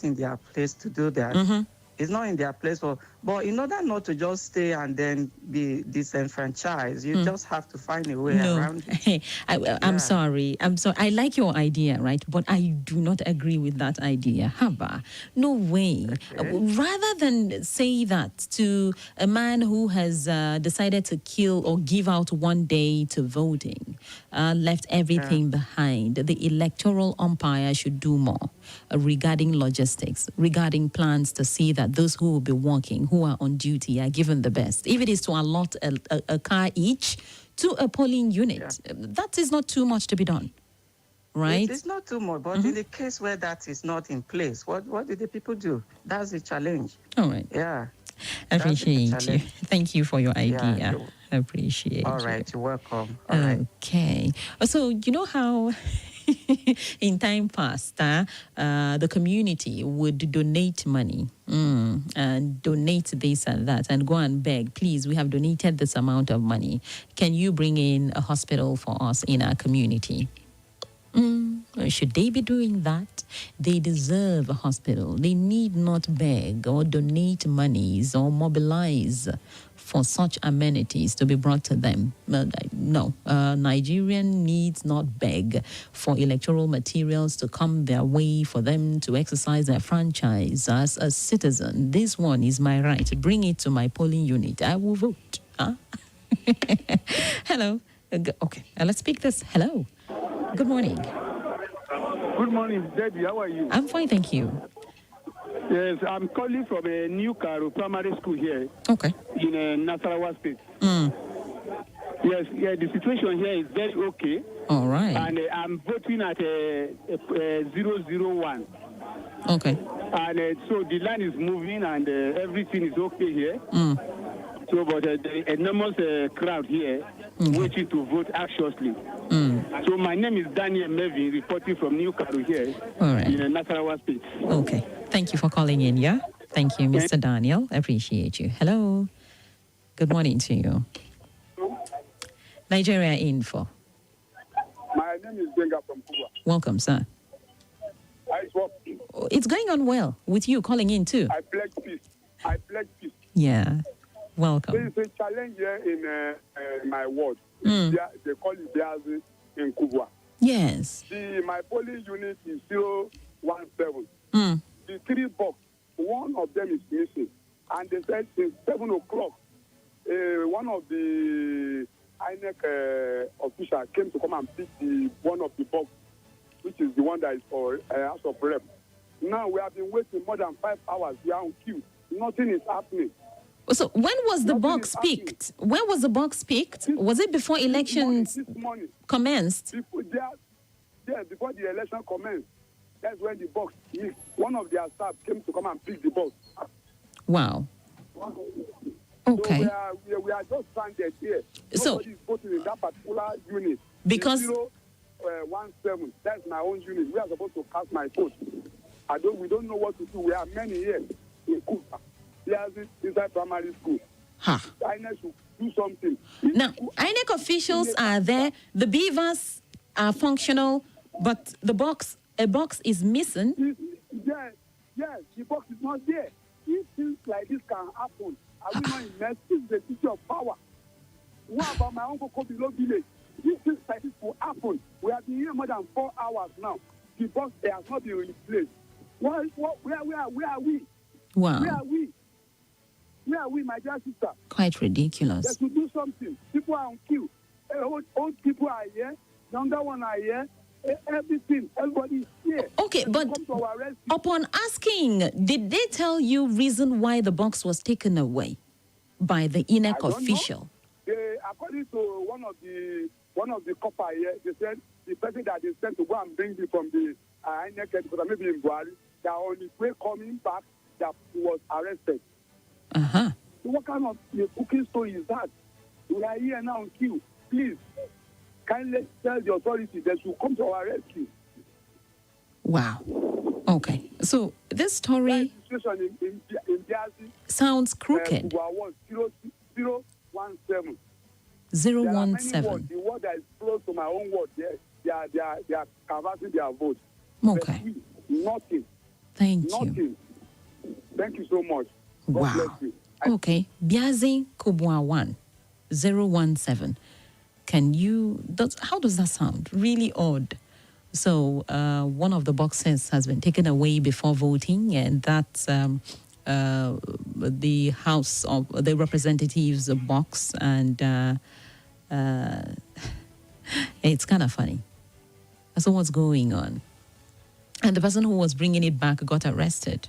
in their place to do that. It's not in their place. But in order not to just stay and then be disenfranchised, you just have to find a way around it. I'm sorry. I like your idea, right? But I do not agree with that idea. Haba, no way. Okay. Rather than say that to a man who has decided to kill or give out one day to voting, left everything behind. The electoral umpire should do more regarding logistics, regarding plans to see that those who will be working, who are on duty, are given the best. If it is to allot a car each to a polling unit, that is not too much to be done. Right? It's not too much, but in the case where that is not in place, what do the people do? That's the challenge. All right. Yeah. I appreciate you. Thank you for your idea. Yeah, I appreciate All you. right, you're welcome. All right. Okay. So, you know how in time past, the community would donate money and donate this and that and go and beg, please, we have donated this amount of money. Can you bring in a hospital for us in our community? Should they be doing that? They deserve a hospital. They need not beg or donate monies or mobilize for such amenities to be brought to them. No, Nigerian needs not beg for electoral materials to come their way for them to exercise their franchise as a citizen. This one is my right. Bring it to my polling unit. I will vote. Huh? Hello. Okay, let's speak this. Hello. Good morning. Good morning, Debbie. How are you? I'm fine, thank you. Yes, I'm calling from a new Karo primary school here. Okay. In Nasarawa State. Yes, the situation here is very okay. All right. And I'm voting at 001. Okay. And so the line is moving and everything is okay here. So, but the enormous crowd here waiting to vote anxiously. So my name is Daniel Mevin, reporting from New Karo here in Nasarawa State. Okay. Thank you for calling in, yeah? Thank you, Mr. Daniel. I appreciate you. Hello. Good morning to you. Nigeria Info. My name is Benga from Cuba. Welcome, sir. It's going on well with you calling in too. I pledge peace. I pledge peace. Yeah. Welcome. There is a challenge here in my ward. They call it Biazi in Cuba. Yes. My polling unit is 017. The 3 box, one of them is missing. And they said since 7 o'clock, one of the INEC officials came to come and pick one of the box, which is the one that is for House of Rep. Now we have been waiting more than 5 hours. We are on queue. Nothing is happening. So when was the box picked? When was the box picked? Was it before elections commenced? Before the election commenced. That's when the box missed. One of their staff came to come and pick the box. Wow. Okay. So we are just stranded here. So nobody is voting in that particular unit. Because 017, that's my own unit. We are supposed to cast my vote. We don't know what to do. We are many here in Cuba. Inside primary school. INEC should do something. Now, INEC officials are there. The beavers are functional, but a box is missing. Yes, the box is not there. If things like this can happen, are we not in mess? This is the city of power. What about my uncle Kobilo village? If things like this will happen, we have been here more than 4 hours now. The box has not been replaced. Where are we? Wow. Where are we? Where are we, my dear sister? Quite ridiculous. They should do something. People are on queue. Old people are here. Younger ones are here. Everything. Everybody is here. Okay, but upon asking, did they tell you reason why the box was taken away by the INEC official? According to one of the copper here, they said the person that they sent to go and bring me from the INEC, because maybe in Buhari, they are on his way coming back, that he was arrested. So what kind of cooking story is that? We are here now on queue. Please, kindly tell the authorities that should come to our rescue. Wow. Okay. So this story sounds crooked. 017. 017. The word that is close to my own word, they are canvassing their vote. Okay. Nothing. Thank you. Nothing. Thank you so much. Wow. Okay. Biazi Kubwa 1, 017. How does that sound? Really odd. So one of the boxes has been taken away before voting, and that's the House of the Representatives box. And It's kind of funny. So what's going on? And the person who was bringing it back got arrested.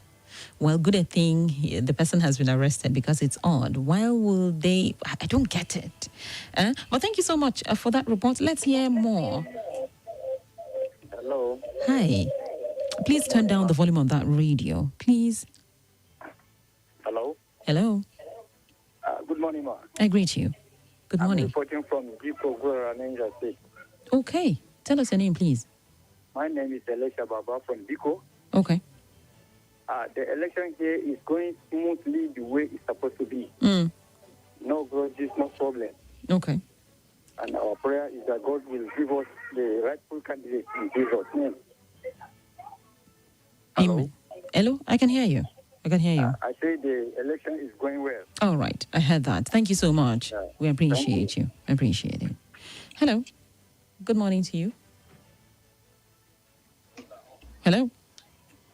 Well, good a thing the person has been arrested, because it's odd. Why will they? I don't get it. But thank you so much for that report. Let's hear more. Hello. Hi. Please turn down the volume on that radio, please. Hello. Hello. Good morning, ma. I greet you. Good morning. I'm reporting from Biko, Niger State. Okay. Tell us your name, please. My name is Elisha Baba from Biko. Okay. The election here is going smoothly the way it's supposed to be. No grudges, no problem. Okay. And our prayer is that God will give us the rightful candidate in Jesus' name. Amen. Hello, I can hear you. I can hear you. I say the election is going well. All right, I heard that. Thank you so much. We appreciate you. Appreciate it. Hello. Good morning to you. Hello.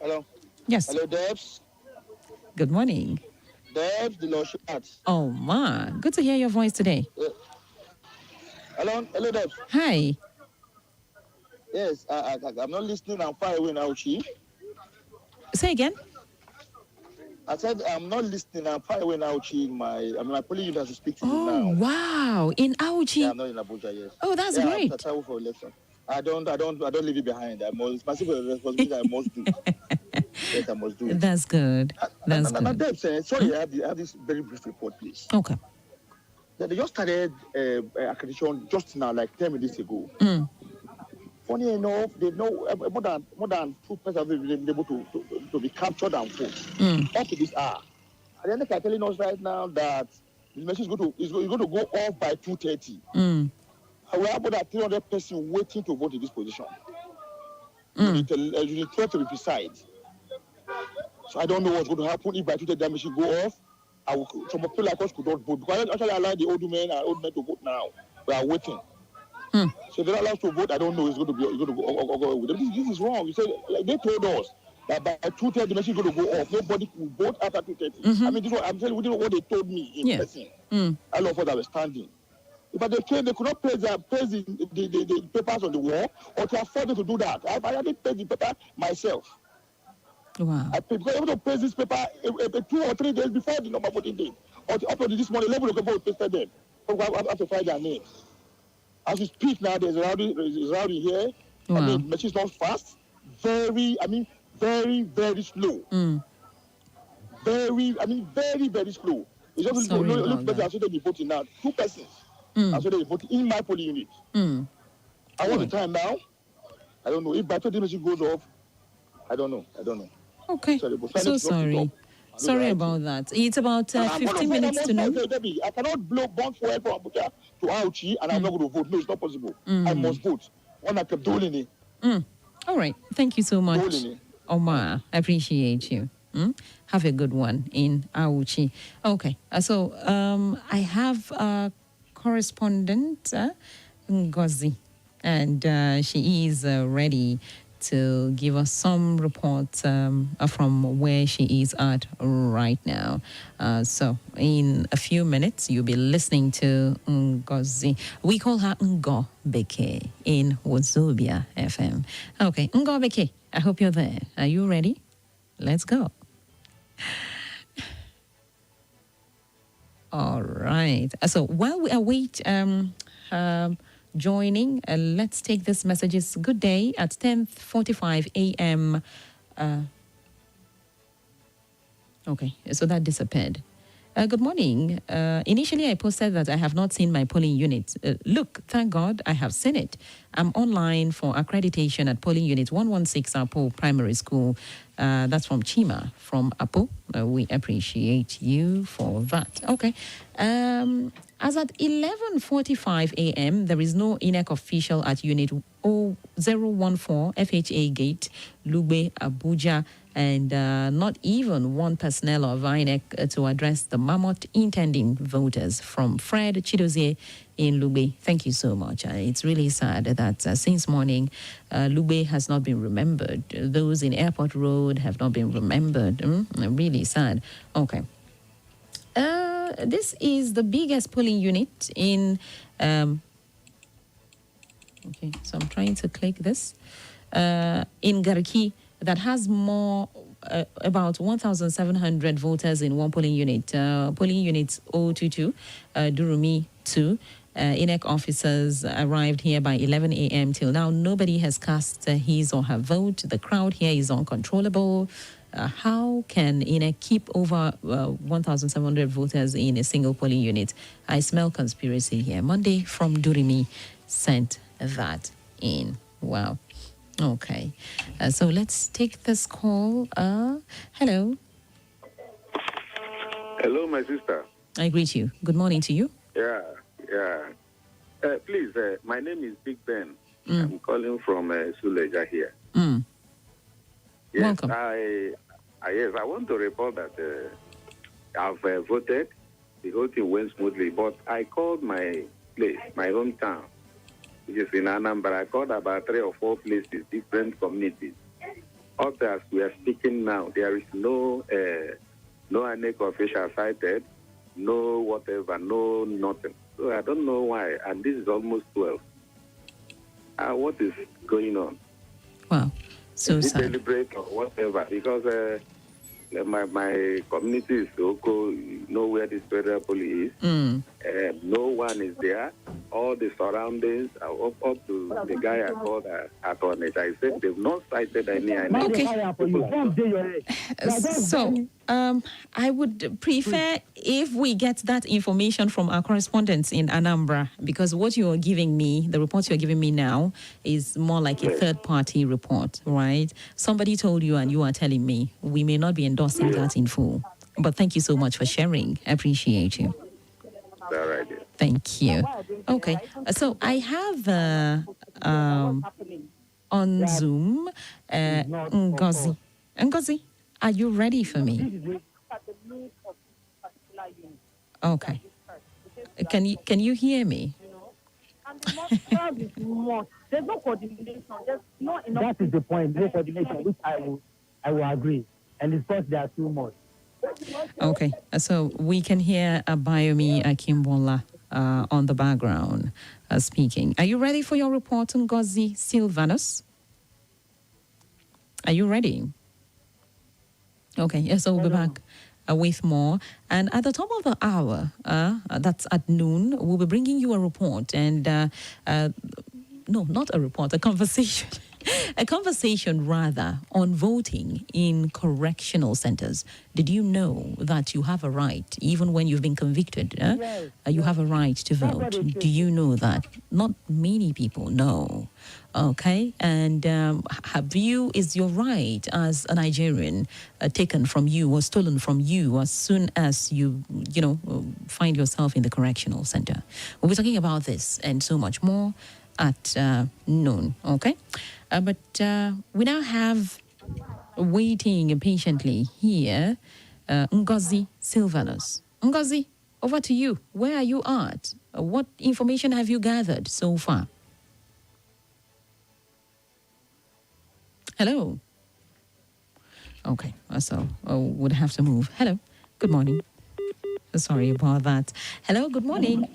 Hello. Yes. Hello, Debs. Good morning. Debs, the Loshat. Oh, ma. Good to hear your voice today. Hello, Debs. Hi. Yes, I'm not listening. I'm far away now, Chief. Say again. I said I'm not listening. I'm far away now, Chief. My police unit has to speak to you now. Oh, wow. In Abuja. Yeah, I'm not in Abuja, yes. Oh, that's yeah, great. I travel for election. I don't leave it behind. It's my civil responsibility. I must do. Yes, I must do it. That's good. That's good. Debs, sorry, I have this very brief report, please. Okay. They just started accreditation just now, like 10 minutes ago. Funny enough, they know more than 2 persons have been able to be captured and vote up to this hour. And then they're telling us right now that the machine is going to go off by 2:30. We have more than 300 persons waiting to vote in this position. You need 12 to be precise. So I don't know what's going to happen if by 2:30 that machine go off. Some people like us could not vote, because I actually allow the old men to vote now. We are waiting. So if they're allowed to vote, I don't know it's going to go with them. This is wrong. You say, like they told us that by 2:30 the machine is going to go off. Nobody will vote after 2:30. I mean, this is what I'm telling you. This is what they told me in person. I love what I was standing. If they came, they could not place the papers on the wall, or to afford them to do that. I didn't pay the paper myself. Wow. Because I able to place this paper 2 or 3 days before the number voting day. Or up to this morning, 11 o'clock, we pasted them. So I have to find their names. As we speak now, there's rowdy here. Wow. I mean, machine's not fast. Very, very slow. Very, very slow. It's just only person that's the voting now. 2 persons. That's what they voting in my polling unit. I want the time now. I don't know. If by 20 machine goes off, I don't know. Okay. Sorry. Sorry about that. It's about 15 minutes to noon. I cannot blow bomb fuel from Abuja to Auchi and I'm not going to vote. No, it's not possible. I must vote. One I kept doing it. All right. Thank you so much, Omar. I appreciate you. Have a good one in Auchi. Okay. So I have a correspondent, Ngozi, and she is ready to give us some reports from where she is at right now. So in a few minutes, you'll be listening to Ngozi. We call her Ngo Beke in WAZOBIA FM. Okay, Ngo Beke, I hope you're there. Are you ready? Let's go. All right. So while we await joining, let's take this messages. Good day at 10:45 a.m. Okay, so that disappeared. Good morning. Initially, I posted that I have not seen my polling unit. Look, thank God I have seen it. I'm online for accreditation at polling unit 116 Apo Primary School. That's from Chima, from Apo. We appreciate you for that. Okay. As at 11:45 a.m., there is no INEC official at Unit 014 FHA Gate, Lugbe, Abuja, and not even one personnel of INEC to address the mammoth intending voters. From Fred Chidozie in Lugbe. Thank you so much. It's really sad that since morning, Lugbe has not been remembered. Those in Airport Road have not been remembered. Really sad. Okay. This is the biggest polling unit in Okay, so I'm trying to click this. In Garki, that has more, about 1,700 voters in one polling unit. Polling unit 022, Durumi 2. INEC officers arrived here by 11 a.m. Till now, nobody has cast his or her vote. The crowd here is uncontrollable. How can INEC keep over 1,700 voters in a single polling unit? I smell conspiracy here. Monday from Durumi sent that in. Wow. Okay. So let's take this call. Hello. Hello, my sister. I greet you. Good morning to you. Yeah. Please, my name is Big Ben. I'm calling from Suleja here. Yes, Welcome. Yes, I want to report that I've voted. The whole thing went smoothly, but I called my place, my hometown, which is in Anambra. I called about 3 or 4 places, different communities. Up as we are speaking now, there is no INEC official cited, no whatever, no nothing. So I don't know why, and this is almost 12. What is going on? Wow, so is it sad. Deliberate or whatever? Because my community is Oko, you know where this federal police is. No one is there. All the surroundings are up to the guy I called at on it. I said they've not cited any INEC. So, I would prefer if we get that information from our correspondents in Anambra, because what you are giving me, the report you're giving me now, is more like a third-party report, right? Somebody told you and you are telling me. We may not be endorsing that in full. But thank you so much for sharing. I appreciate you. All right. Thank you. Okay. So I have on Zoom Ngozi. Ngozi, are you ready for me? Okay. Can you hear me? There's no coordination. There's not enough. That is the point. No coordination, which I will agree. And of course, there are too much. Okay, so we can hear Abayomi Akimbola on the background speaking. Are you ready for your report, Ngozi Silvanus? Are you ready? Okay, yes, so we'll be back with more. And at the top of the hour, that's at noon, we'll be bringing you a report. And no, not a report, a conversation. A conversation, rather, on voting in correctional centers. Did you know that you have a right, even when you've been convicted? Yes. You have a right to vote. Do you know that? Not many people know. Okay, and is your right as a Nigerian taken from you or stolen from you as soon as you find yourself in the correctional center? We'll be talking about this and so much more at noon. Okay. But we now have waiting patiently here, Ngozi Silvanus. Ngozi, over to you. Where are you at? What information have you gathered so far? Hello. Okay, so would have to move. Hello. Good morning. Sorry about that. Hello. Good morning.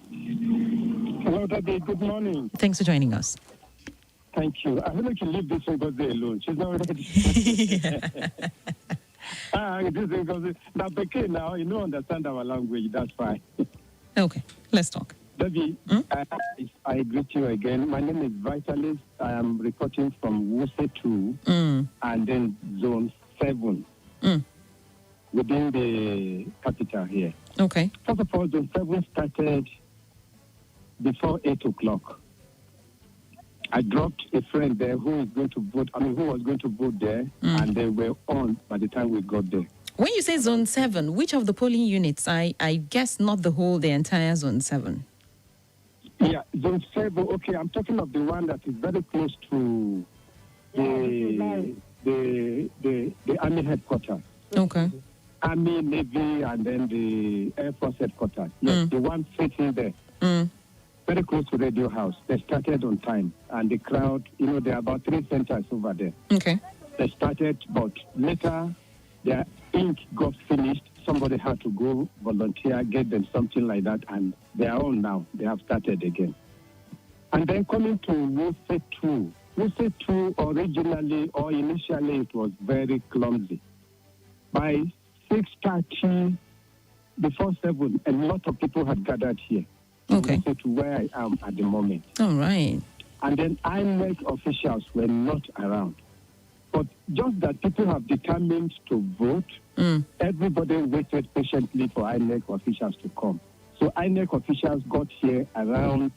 Hello, Daddy. Good morning. Thanks for joining us. Thank you. I would like to leave this Ngozi alone. She's not ready. This Ngozi. Now, Beke, now, you don't understand our language. That's fine. Okay, let's talk. Debbie, I greet you again. My name is Vitalis. I am reporting from Wuse 2 and then Zone 7 within the capital here. Okay. First of all, Zone 7 started before 8 o'clock. I dropped a friend there who was going to vote there, and they were on by the time we got there. When you say Zone 7, which of the polling units? I guess not the entire Zone 7. Yeah, Zone 7, okay, I'm talking of the one that is very close to the Army headquarters. Okay. Army, Navy, and then the Air Force headquarters. Yes, the one facing there. Very close to Radio House. They started on time. And the crowd, there are about 3 centers over there. Okay. They started, but later their ink got finished. Somebody had to go volunteer, get them something like that, and they are on now. They have started again. And then coming to Wuse 2. Wuse 2 originally or initially it was very clumsy. By 6:30, before 7, a lot of people had gathered here. Okay. To where I am at the moment. All right. And then INEC officials were not around. But just that people have determined to vote, everybody waited patiently for INEC officials to come. So INEC officials got here around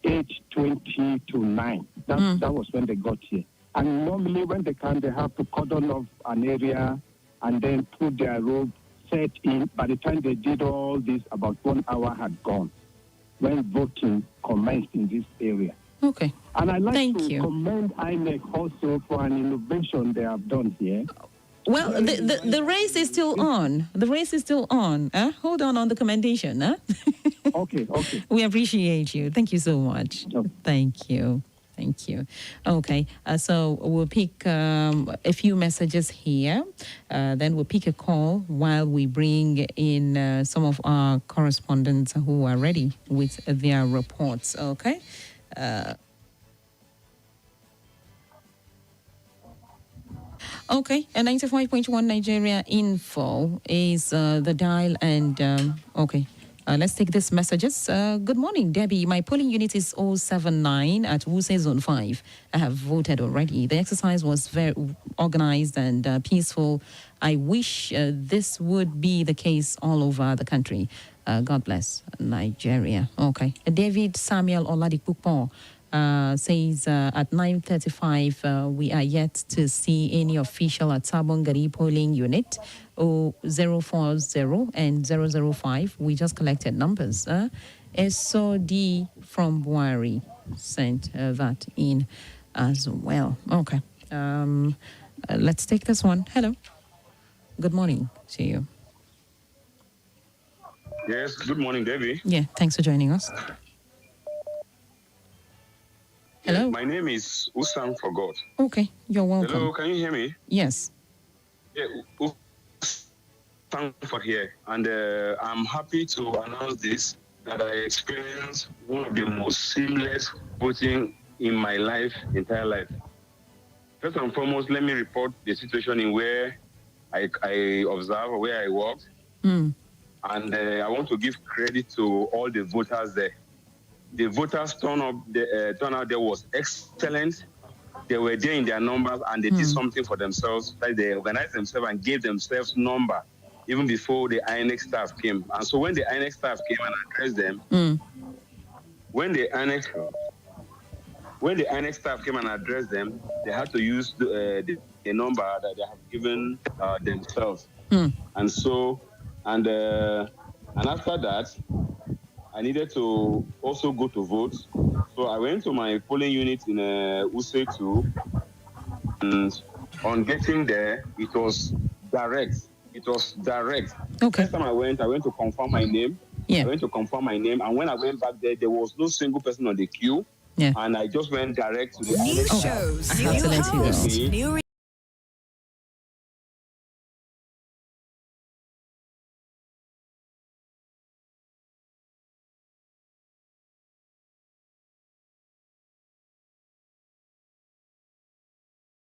8:20 to 9. That was when they got here. And normally when they come, they have to cordon off an area and then put their robe set in. By the time they did all this, about 1 hour had gone when voting commenced in this area. Okay. And I'd like Thank to you. commend INEC also for an innovation they have done here. Well, the race is still on. The race is still on. Hold on the commendation. Okay. We appreciate you. Thank you so much. Thank you. Okay, so we'll pick a few messages here. Then we'll pick a call while we bring in some of our correspondents who are ready with their reports. Okay. Okay, a 95.1 Nigeria info is the dial, and let's take these messages. Good morning, Debbie. My polling unit is 079 at Wuse Zone 5. I have voted already. The exercise was very organized and peaceful. I wish this would be the case all over the country. God bless Nigeria. Okay. David Samuel Oladipukpo says at 9:35 we are yet to see any official at Sabongari polling unit 040 and 005. We just collected numbers. SOD from Buari sent that in as well. Okay. Let's take this one. Hello. Good morning to you. Yes, good morning, Debbie. Yeah, thanks for joining us. Hello. My name is Usam for God. Okay, you're welcome. Hello, can you hear me? Yes. Yeah, Usam for here. And I'm happy to announce this, that I experienced one of the most seamless voting in my entire life. First and foremost, let me report the situation in where I observe, where I worked. And I want to give credit to all the voters there. The voters turnout there was excellent. They were there in their numbers and they did something for themselves. Like they organized themselves and gave themselves number even before the INEC staff came. And so when the INEC staff came and addressed them, when the INEC staff came and addressed them, they had to use the number that they have given themselves. And so, and after that, I needed to also go to vote. So I went to my polling unit in Wuse 2, and on getting there, it was direct. Okay. First time I went to confirm my name. Yeah. I went to confirm my name, and when I went back there was no single person on the queue. Yeah. And I just went direct to the New shows, new hosts, new